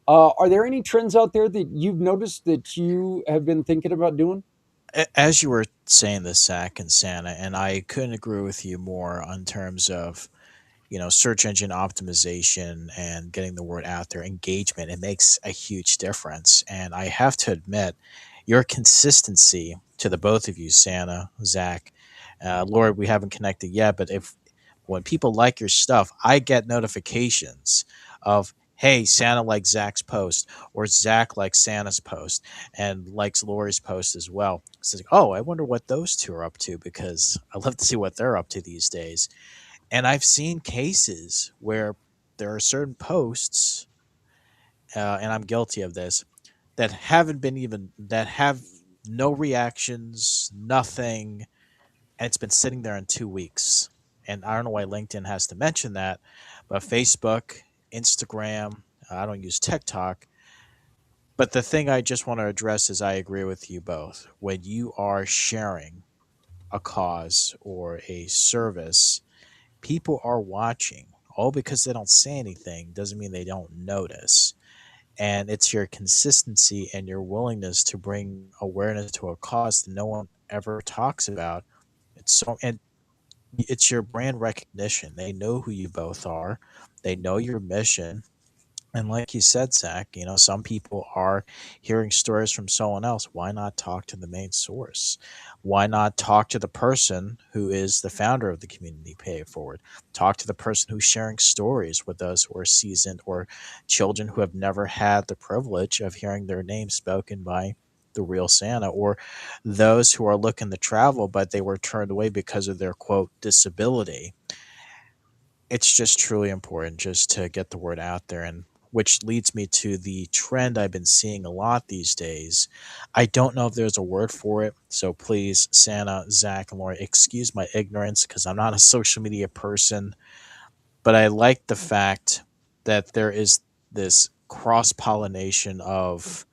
[SPEAKER 2] Are there any trends out there that you've noticed that you have been thinking about doing?
[SPEAKER 7] As you were saying this, Zach and Santa, and I couldn't agree with you more on terms of search engine optimization and getting the word out there, engagement. It makes a huge difference, and I have to admit, your consistency to the both of you, Santa, Zach, Lord, we haven't connected yet, but if when people like your stuff, I get notifications of, hey, Santa likes Zach's post, or Zach likes Santa's post and likes Lori's post as well. So it's like, oh, I wonder what those two are up to, because I love to see what they're up to these days. And I've seen cases where there are certain posts, and I'm guilty of this, that haven't been even, that have no reactions, nothing, and it's been sitting there in 2 weeks. And I don't know why LinkedIn has to mention that, but Facebook, Instagram, I don't use TikTok. But the thing I just want to address is I agree with you both. When you are sharing a cause or a service, people are watching. All because they don't say anything doesn't mean they don't notice. And it's your consistency and your willingness to bring awareness to a cause that no one ever talks about. And it's your brand recognition. They know who you both are. They know your mission, And like you said, Zach, some people are hearing stories from someone else. Why not talk to the main source? Why not talk to the person who is the founder of the community Pay It Forward? Talk to the person who's sharing stories with those who are seasoned or children who have never had the privilege of hearing their name spoken by the real Santa, or those who are looking to travel but they were turned away because of their quote disability. It's just truly important just to get the word out there, and which leads me to the trend I've been seeing a lot these days. I don't know if there's a word for it, so please, Santa, Zach, and Lori, excuse my ignorance because I'm not a social media person, but I like the fact that there is this cross pollination of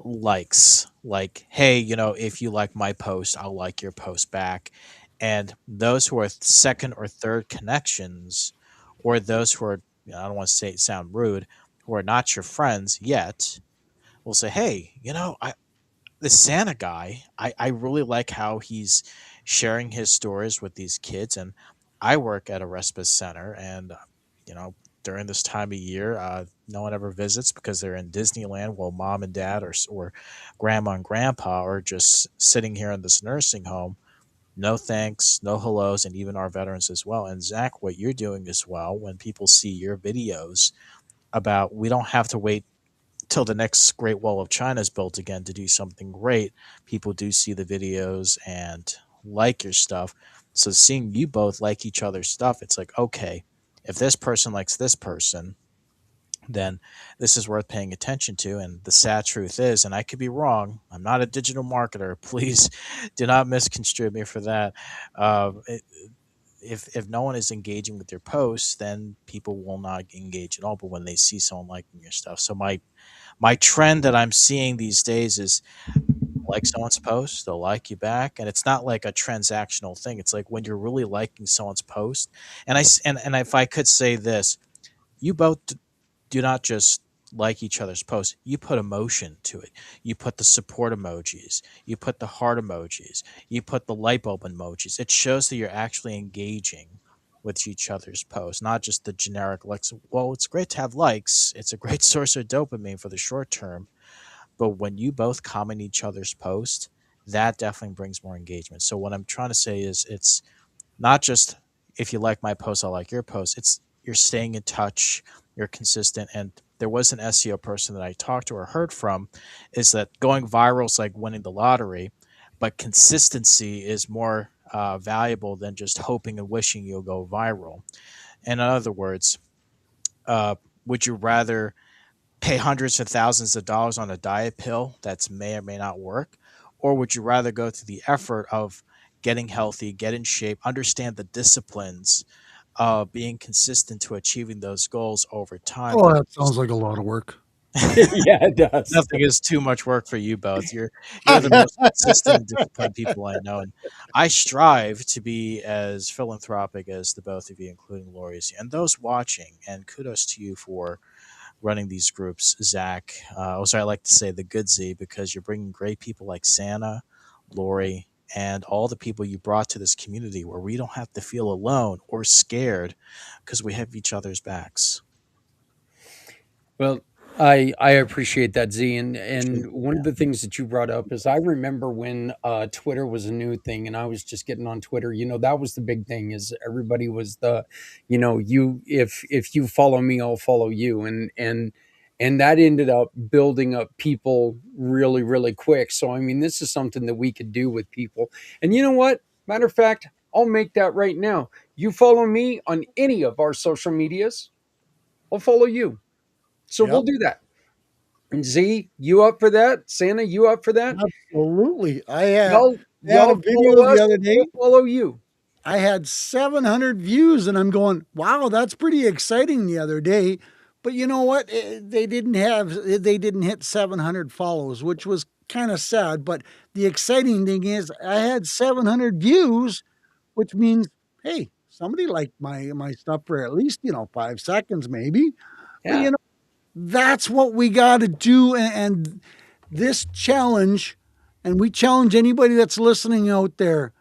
[SPEAKER 7] likes. Like, hey, if you like my post, I'll like your post back. And those who are second or third connections, or those who are, I don't want to say sound rude, who are not your friends yet, will say, hey, the Santa guy, I really like how he's sharing his stories with these kids. And I work at a respite center, and you know, during this time of year, no one ever visits because they're in Disneyland while mom and dad or grandma and grandpa are just sitting here in this nursing home. No thanks, no hellos, and even our veterans as well. And Zach, what you're doing as well, when people see your videos about we don't have to wait till the next Great Wall of China is built again to do something great. People do see the videos and like your stuff. So seeing you both like each other's stuff, it's like, okay, if this person likes this person, then this is worth paying attention to. And the sad truth is, and I could be wrong, I'm not a digital marketer. Please do not misconstrue me for that. If no one is engaging with your posts, then people will not engage at all. But when they see someone liking your stuff, so my trend that I'm seeing these days is like someone's post, they'll like you back, and it's not like a transactional thing. It's like when you're really liking someone's post, and if I could say this, you both do not just like each other's posts. You put emotion to it. You put the support emojis. You put the heart emojis. You put the light bulb emojis. It shows that you're actually engaging with each other's posts, not just the generic likes. Well, it's great to have likes. It's a great source of dopamine for the short term. But when you both comment each other's post, that definitely brings more engagement. So what I'm trying to say is it's not just if you like my post, I like your post. It's you're staying in touch, you're consistent. And there was an SEO person that I talked to or heard from is that going viral is like winning the lottery, but consistency is more valuable than just hoping and wishing you'll go viral. And in other words, uh, would you rather pay hundreds of thousands of dollars on a diet pill that's may or may not work? Or would you rather go through the effort of getting healthy, get in shape, understand the disciplines, being consistent to achieving those goals over time?
[SPEAKER 5] Oh, that sounds like a lot of work.
[SPEAKER 2] Yeah, it does.
[SPEAKER 7] Nothing is too much work for you both. You're the most consistent and disciplined people I know, and I strive to be as philanthropic as the both of you, including Lori's, and those watching. And kudos to you for running these groups, Zach. Also, I like to say the good Z because you're bringing great people like Santa, Lori, and all the people you brought to this community where we don't have to feel alone or scared because we have each other's backs.
[SPEAKER 2] Well, I appreciate that, Z. And one of the things that you brought up is I remember when Twitter was a new thing, and I was just getting on Twitter. That was the big thing. Is everybody was you if you follow me, I'll follow you, and that ended up building up people really really quick. So I mean, this is something that we could do with people. And you know what? Matter of fact, I'll make that right now. You follow me on any of our social medias, I'll follow you. So we'll
[SPEAKER 5] Yep,
[SPEAKER 2] do that. And Z, you up for that? Santa, you up for that?
[SPEAKER 5] absolutely.
[SPEAKER 2] Y'all,
[SPEAKER 5] I had a
[SPEAKER 2] y'all
[SPEAKER 5] video
[SPEAKER 2] follow
[SPEAKER 5] the
[SPEAKER 2] us,
[SPEAKER 5] other
[SPEAKER 2] and we'll
[SPEAKER 5] day.
[SPEAKER 2] follow you.
[SPEAKER 5] I had 700 views, and I'm going, wow, that's pretty exciting the other day. But you know what? They didn't hit 700 follows, which was kind of sad. But the exciting thing is I had 700 views, which means, hey, somebody liked my stuff for at least, 5 seconds maybe. But
[SPEAKER 2] Yeah.
[SPEAKER 5] that's what we got to do. And this challenge, and we challenge anybody that's listening out there,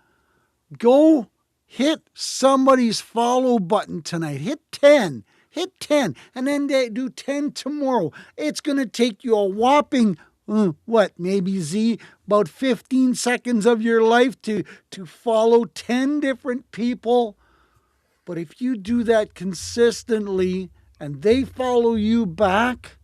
[SPEAKER 5] go hit somebody's follow button tonight. Hit 10, hit 10 and then do 10 tomorrow. It's going to take you a whopping, maybe Z, about 15 seconds of your life to follow 10 different people. But if you do that consistently and they follow you back,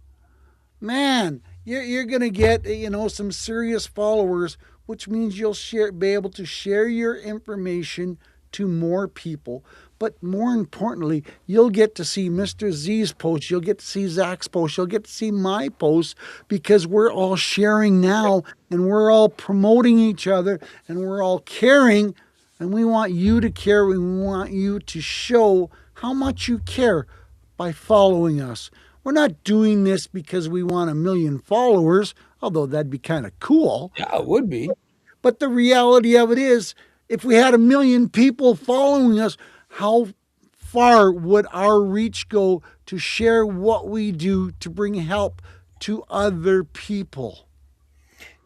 [SPEAKER 5] man, you're going to get, some serious followers, which means you'll be able to share your information to more people. But more importantly, you'll get to see Mr. Z's post, you'll get to see Zach's post, you'll get to see my post, because we're all sharing now and we're all promoting each other and we're all caring, and we want you to care. We want you to show how much you care by following us. We're not doing this because we want 1 million followers, although that'd be kind of cool.
[SPEAKER 2] Yeah, it would be.
[SPEAKER 5] But the reality of it is, if we had 1 million people following us, how far would our reach go to share what we do to bring help to other people?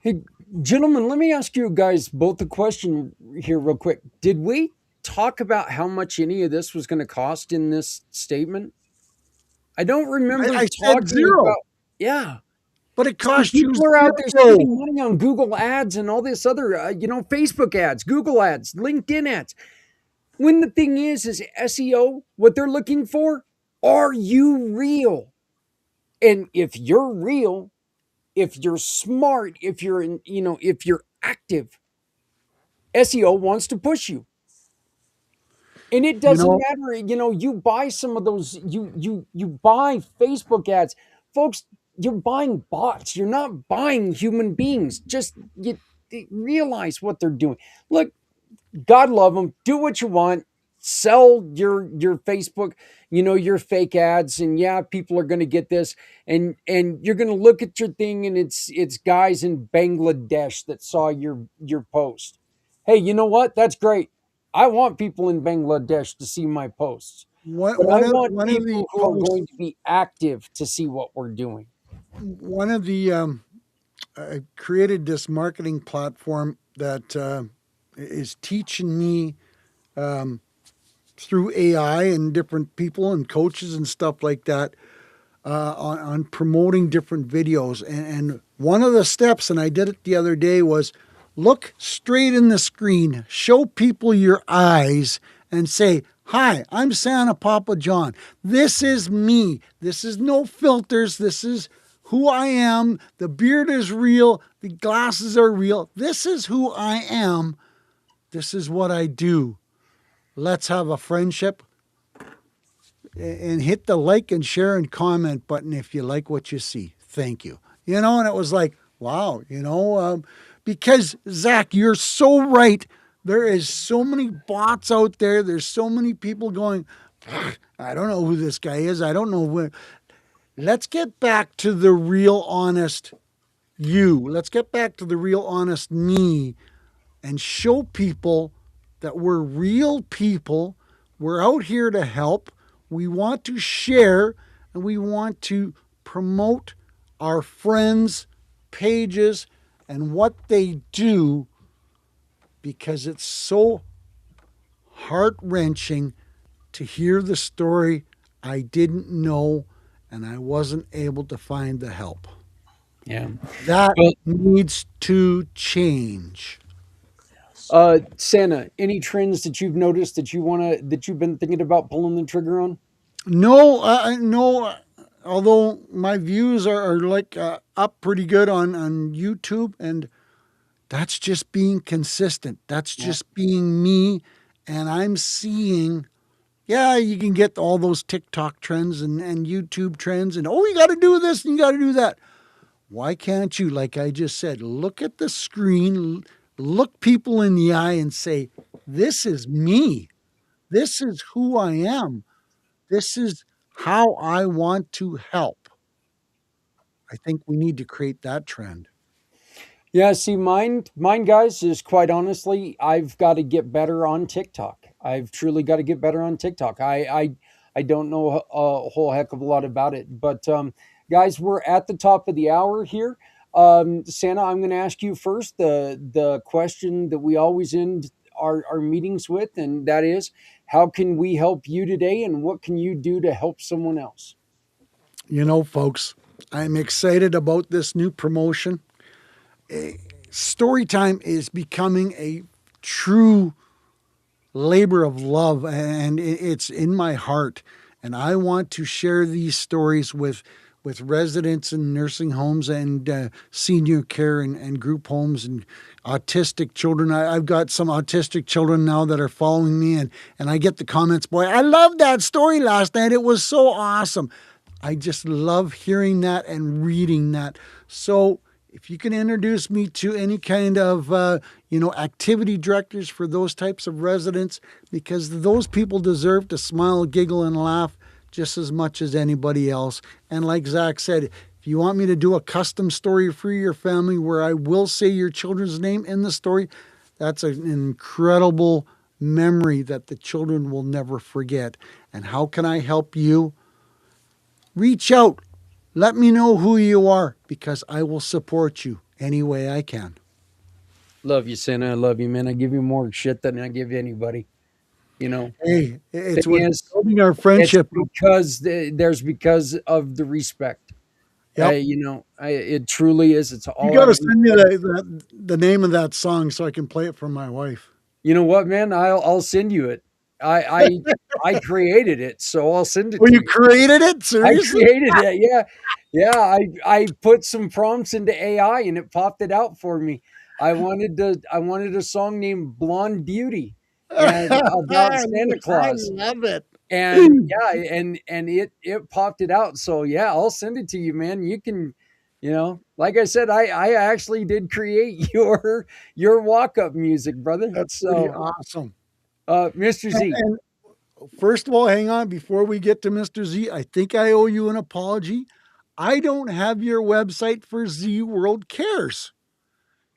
[SPEAKER 2] Hey, gentlemen, let me ask you guys both a question here real quick. Did we talk about how much any of this was going to cost in this statement? I don't remember
[SPEAKER 5] I
[SPEAKER 2] talking
[SPEAKER 5] said zero.
[SPEAKER 2] about. Yeah.
[SPEAKER 5] But it costs you
[SPEAKER 2] People are out there
[SPEAKER 5] zero.
[SPEAKER 2] spending money on Google ads and all this other, Facebook ads, Google ads, LinkedIn ads. When the thing is SEO, what they're looking for, are you real? And if you're real, if you're smart, if you're if you're active, SEO wants to push you. And it doesn't matter, you buy some of those, you buy Facebook ads. Folks, you're buying bots. You're not buying human beings. Just realize what they're doing. Look, God love them. Do what you want. Sell your Facebook, your fake ads, and yeah, people are going to get this, and you're going to look at your thing, and it's guys in Bangladesh that saw your post. Hey, you know what? That's great. I want people in Bangladesh to see my posts, but I want people who are going to be active to see what we're doing.
[SPEAKER 5] One of the I created this marketing platform that is teaching me through AI and different people and coaches and stuff like that on promoting different videos. And one of the steps, and I did it the other day, was look straight in the screen, show people your eyes, and say, "Hi, I'm Santa Papa John. This is me. This is no filters. This is who I am. The beard is real. The glasses are real. This is who I am. This is what I do. Let's have a friendship." And hit the like and share and comment button if you like what you see. Thank you. And it was like, wow, because Zach, you're so right. There is so many bots out there. There's so many people going, I don't know who this guy is. I don't know where. Let's get back to the real honest you. Let's get back to the real honest me and show people that we're real people. We're out here to help. We want to share, and we want to promote our friends' pages and what they do, because it's so heart-wrenching to hear the story I didn't know and I wasn't able to find the help.
[SPEAKER 2] Yeah.
[SPEAKER 5] That needs to change.
[SPEAKER 2] Santa, any trends that you've noticed that you've been thinking about pulling the trigger on?
[SPEAKER 5] No, no. Although my views are like up pretty good on YouTube, and that's just being consistent. That's just being me, and I'm seeing. Yeah, you can get all those TikTok trends and YouTube trends, and you got to do this and you got to do that. Why can't you, like I just said, look at the screen, look people in the eye and say, this is me. This is who I am. This is how I want to help. I think we need to create that trend.
[SPEAKER 2] Yeah, see, mine, guys, is quite honestly, I've got to get better on TikTok. I've truly got to get better on TikTok. I don't know a whole heck of a lot about it, but guys, we're at the top of the hour here. Santa, I'm going to ask you first the question that we always end our meetings with, and that is, how can we help you today, and what can you do to help someone else?
[SPEAKER 5] You know, folks, I'm excited about this new promotion. Storytime is becoming a true labor of love, and it's in my heart. And I want to share these stories with residents in nursing homes and senior care and group homes and autistic children. I've got some autistic children now that are following me, and I get the comments, boy, I loved that story last night. It was so awesome. I just love hearing that and reading that. So if you can introduce me to any kind of activity directors for those types of residents, because those people deserve to smile, giggle, and laugh just as much as anybody else. And like Zach said, if you want me to do a custom story for your family where I will say your children's name in the story, that's an incredible memory that the children will never forget. And how can I help you? Reach out. Let me know who you are, because I will support you any way I can.
[SPEAKER 2] Love you, Santa. I love you, man. I give you more shit than I give anybody.
[SPEAKER 5] Hey, it's
[SPEAKER 2] Thing
[SPEAKER 5] what's
[SPEAKER 2] is,
[SPEAKER 5] building our
[SPEAKER 2] it's
[SPEAKER 5] friendship.
[SPEAKER 2] because of the respect.
[SPEAKER 5] Yep.
[SPEAKER 2] It truly is. It's
[SPEAKER 5] You
[SPEAKER 2] all
[SPEAKER 5] got
[SPEAKER 2] out
[SPEAKER 5] to
[SPEAKER 2] of
[SPEAKER 5] send me
[SPEAKER 2] respect.
[SPEAKER 5] the name of that song so I can play it for my wife.
[SPEAKER 2] You know what, man? I'll send you it. I created it, so I'll send it
[SPEAKER 5] Well,
[SPEAKER 2] to
[SPEAKER 5] you
[SPEAKER 2] you.
[SPEAKER 5] created it?
[SPEAKER 2] I
[SPEAKER 5] Seriously?
[SPEAKER 2] created it. Yeah. Yeah. I put some prompts into AI and it popped it out for me. I wanted a song named Blonde Beauty and about
[SPEAKER 5] I
[SPEAKER 2] Santa Claus.
[SPEAKER 5] love it.
[SPEAKER 2] And yeah, and it popped it out. So yeah, I'll send it to you, man. You can, like I said, I actually did create your walk-up music, brother.
[SPEAKER 5] That's pretty
[SPEAKER 2] So
[SPEAKER 5] awesome.
[SPEAKER 2] Mr.
[SPEAKER 5] And,
[SPEAKER 2] Z.
[SPEAKER 5] and first of all, hang on. Before we get to Mr. Z, I think I owe you an apology. I don't have your website for Z World Cares.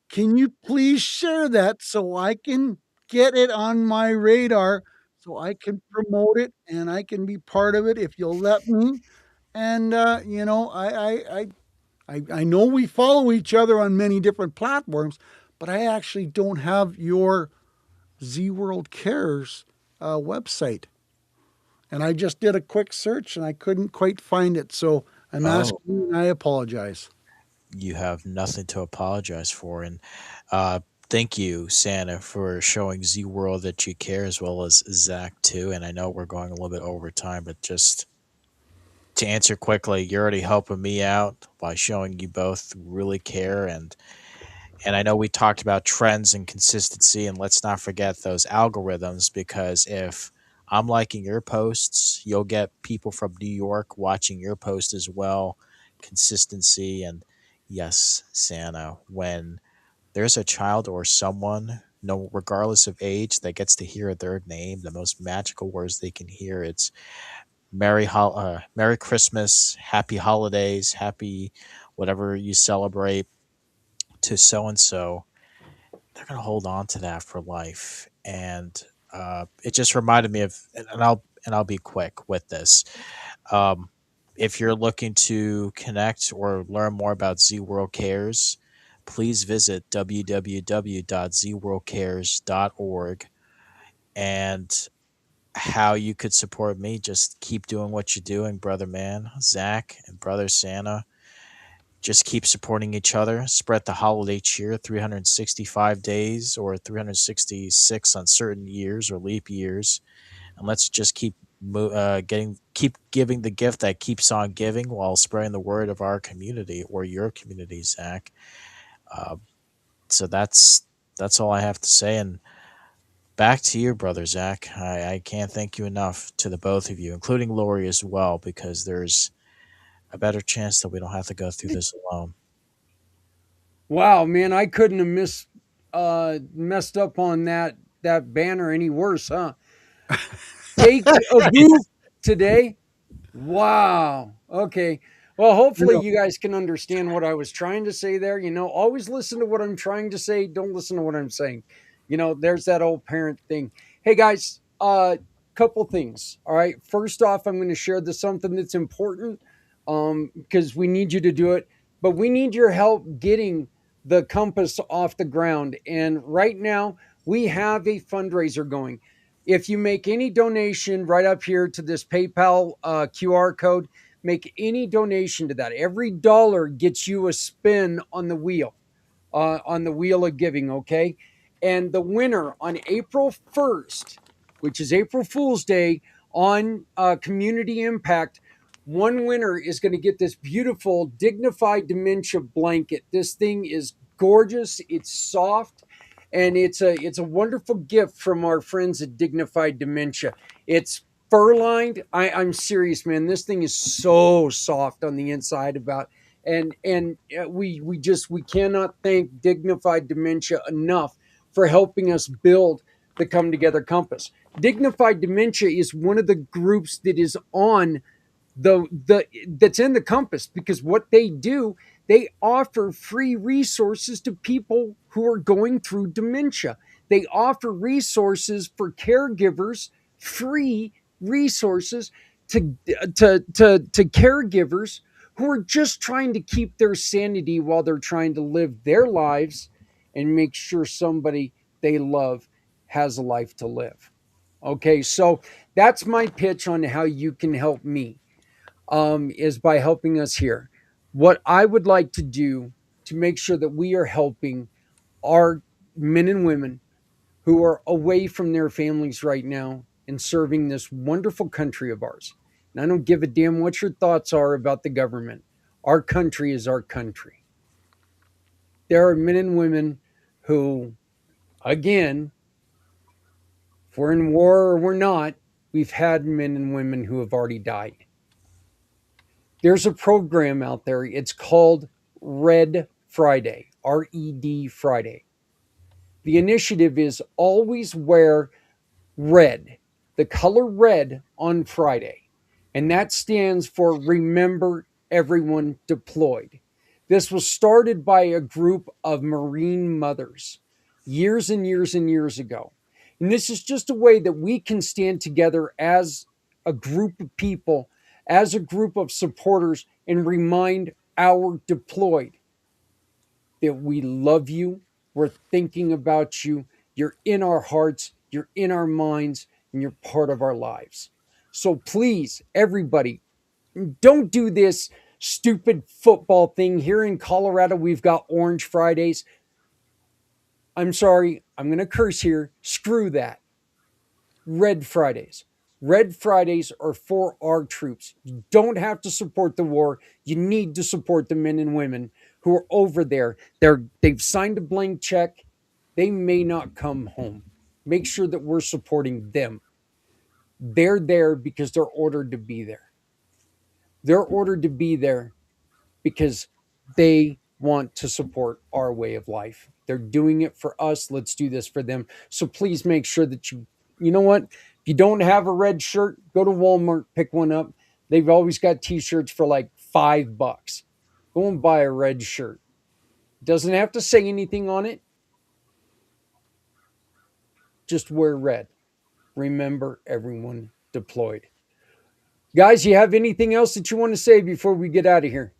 [SPEAKER 5] Can you please share that so I can get it on my radar, so I can promote it and I can be part of it if you'll let me? And I know we follow each other on many different platforms, but I actually don't have your Z World Cares website. And I just did a quick search and I couldn't quite find it. So I'm
[SPEAKER 7] Oh,
[SPEAKER 5] asking and I apologize.
[SPEAKER 7] you have nothing to apologize for. And uh, thank you, Santa, for showing Z World that you care, as well as Zach, too. And I know we're going a little bit over time, but just to answer quickly, you're already helping me out by showing you both really care. And I know we talked about trends and consistency, and let's not forget those algorithms, because if I'm liking your posts, you'll get people from New York watching your post as well. Consistency. And yes, Santa, when there's a child or someone, no, regardless of age, that gets to hear their name, the most magical words they can hear, it's Merry Christmas, Happy Holidays, Happy whatever you celebrate to so and so. They're gonna hold on to that for life. And it just reminded me of, and I'll be quick with this. Um, if you're looking to connect or learn more about Z World Cares, please visit www.zworldcares.org. And how you could support me, just keep doing what you're doing, brother man, Zach, and brother Santa. Just keep supporting each other. Spread the holiday cheer 365 days or 366 on certain years or leap years. And let's just keep giving the gift that keeps on giving while spreading the word of our community or your community, Zach. Uh, so that's all I have to say. And back to you, brother Zach. I can't thank you enough to the both of you, including Lori as well, because there's a better chance that we don't have to go through this alone.
[SPEAKER 2] Wow, man, I couldn't have messed up on that banner any worse, huh? Take a booth today. Wow. Okay. Well,
[SPEAKER 5] You
[SPEAKER 2] hopefully
[SPEAKER 5] know,
[SPEAKER 2] you guys can understand what I was trying to say there. Always listen to what I'm trying to say. Don't listen to what I'm saying. There's that old parent thing. Hey guys, couple things. All right. First off, I'm going to share something that's important because we need you to do it, but we need your help getting the compass off the ground. And right now, We have a fundraiser going. If you make any donation right up here to this PayPal QR code, make any donation to that. Every dollar gets you a spin on the wheel of giving, okay? And the winner on April 1st, which is April Fool's Day, on Community Impact, one winner is going to get this beautiful Dignified Dementia blanket. This thing is gorgeous, it's soft, and it's a wonderful gift from our friends at Dignified Dementia. It's fur lined. I'm serious, man. This thing is so soft on the inside about, and we cannot thank Dignified Dementia enough for helping us build the Come Together Compass. Dignified Dementia is one of the groups that is on the that's in the compass, because what they do, they offer free resources to people who are going through dementia. They offer resources for caregivers, free resources to caregivers who are just trying to keep their sanity while they're trying to live their lives and make sure somebody they love has a life to live. Okay, so that's my pitch on how you can help me, is by helping us here. What I would like to do to make sure that we are helping our men and women who are away from their families right now and serving this wonderful country of ours. And I don't give a damn what your thoughts are about the government. Our country is our country. There are men and women who, again, if we're in war or we're not, we've had men and women who have already died. There's a program out there. It's called Red Friday, RED Friday. The initiative is always wear red, the color red on Friday. And that stands for Remember Everyone Deployed. This was started by a group of Marine mothers years and years and years ago. And this is just a way that we can stand together as a group of people, as a group of supporters, and remind our deployed that we love you, we're thinking about you, you're in our hearts, you're in our minds, and you're part of our lives. So please, everybody, don't do this stupid football thing. Here in Colorado, we've got Orange Fridays. I'm sorry, I'm going to curse here. Screw that. Red Fridays. Red Fridays are for our troops. You don't have to support the war. You need to support the men and women who are over there. They've signed a blank check. They may not come home. Make sure that we're supporting them. They're there because they're ordered to be there. They're ordered to be there because they want to support our way of life. They're doing it for us. Let's do this for them. So please make sure that you know what? If you don't have a red shirt, go to Walmart, pick one up. They've always got t-shirts for like $5. Go and buy a red shirt. Doesn't have to say anything on it. Just wear red. Remember everyone deployed. Guys, you have anything else that you want to say before we get out of here?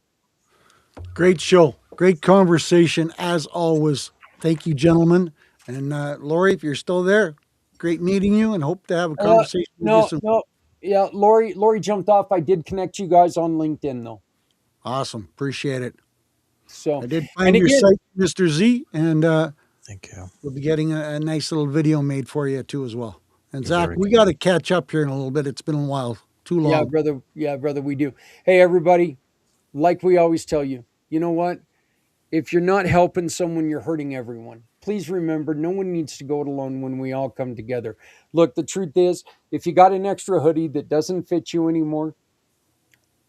[SPEAKER 5] Great show. Great conversation as always. Thank you, gentlemen. And Lori, if you're still there, great meeting you and hope to have a conversation with you soon.
[SPEAKER 2] No. Yeah, Lori jumped off. I did connect you guys on LinkedIn though.
[SPEAKER 5] Awesome. Appreciate it.
[SPEAKER 2] So
[SPEAKER 5] I did find your site, Mr. Z, and
[SPEAKER 7] Thank you.
[SPEAKER 5] we'll be getting a nice little video made for you too as well. And Zach,
[SPEAKER 7] Very
[SPEAKER 5] we got to catch up here in a little bit. It's been a while. Too long.
[SPEAKER 2] Yeah, brother. Yeah, brother, we do. Hey, everybody, like we always tell you, you know what? If you're not helping someone, you're hurting everyone. Please remember, no one needs to go it alone when we all come together. Look, the truth is, if you got an extra hoodie that doesn't fit you anymore,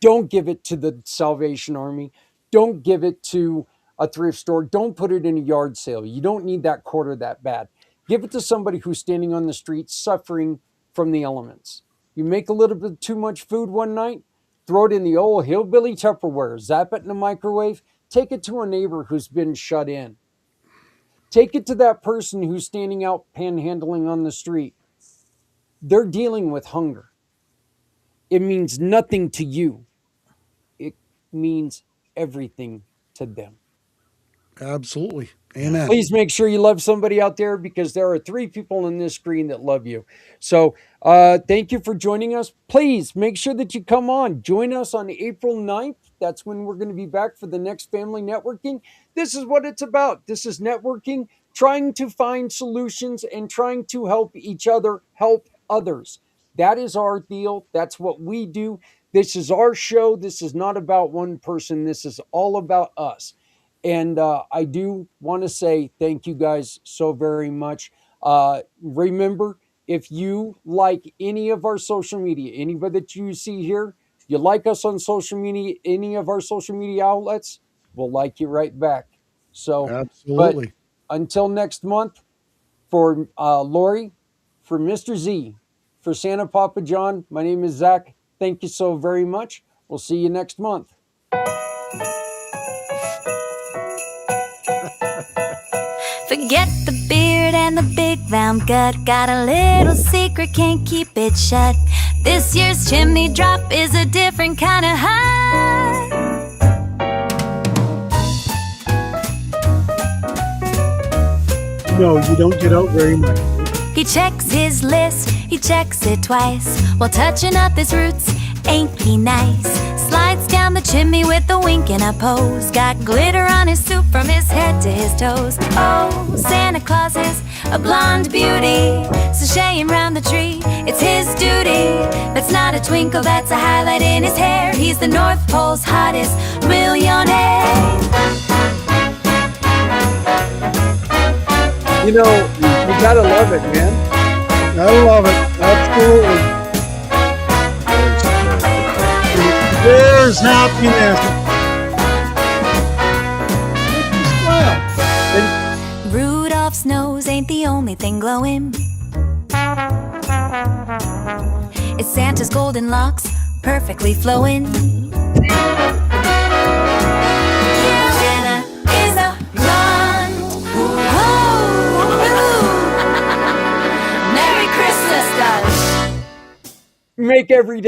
[SPEAKER 2] don't give it to the Salvation Army. Don't give it to a thrift store. Don't put it in a yard sale. You don't need that quarter that bad. Give it to somebody who's standing on the street suffering from the elements. You make a little bit too much food one night, throw it in the old hillbilly Tupperware, zap it in the microwave, take it to a neighbor who's been shut in. Take it to that person who's standing out panhandling on the street. They're dealing with hunger. It means nothing to you. It means everything to them.
[SPEAKER 5] Absolutely. Amen.
[SPEAKER 2] Please make sure you love somebody out there, because there are 3 people on this screen that love you. So thank you for joining us. Please make sure that you come on. Join us on April 9th. That's when we're going to be back for the next family networking. This is what it's about. This is networking, trying to find solutions and trying to help each other help others. That is our deal. That's what we do. This is our show. This is not about one person. This is all about us. And I do want to say thank you guys so very much. Remember, if you like any of our social media, anybody that you see here, you like us on social media, any of our social media outlets, we'll like you right back. So, but
[SPEAKER 5] Absolutely.
[SPEAKER 2] until next month, for Lori, for Mr. Z, for Santa Papa John, my name is Zach. Thank you so very much. We'll see you next month.
[SPEAKER 4] Forget the beard and the big round gut. Got a little secret, can't keep it shut. This year's chimney drop is a different kind of high.
[SPEAKER 5] No, you don't get out very much.
[SPEAKER 4] He checks his list, he checks it twice. While touching up his roots, ain't he nice? Slides down the chimney with a wink and a pose. Got glitter on his suit from his head to his toes. Oh, Santa Claus is a blonde beauty, sashaying round the tree, it's his duty. That's not a twinkle, that's a highlight in his hair. He's the North Pole's hottest millionaire.
[SPEAKER 2] You know, you gotta love it, man.
[SPEAKER 5] I love it. Absolutely. There's happiness. Smile.
[SPEAKER 4] Rudolph's nose ain't the only thing glowing. It's Santa's golden locks, perfectly flowing. Santa is a blonde. Merry Christmas, guys.
[SPEAKER 2] Make every day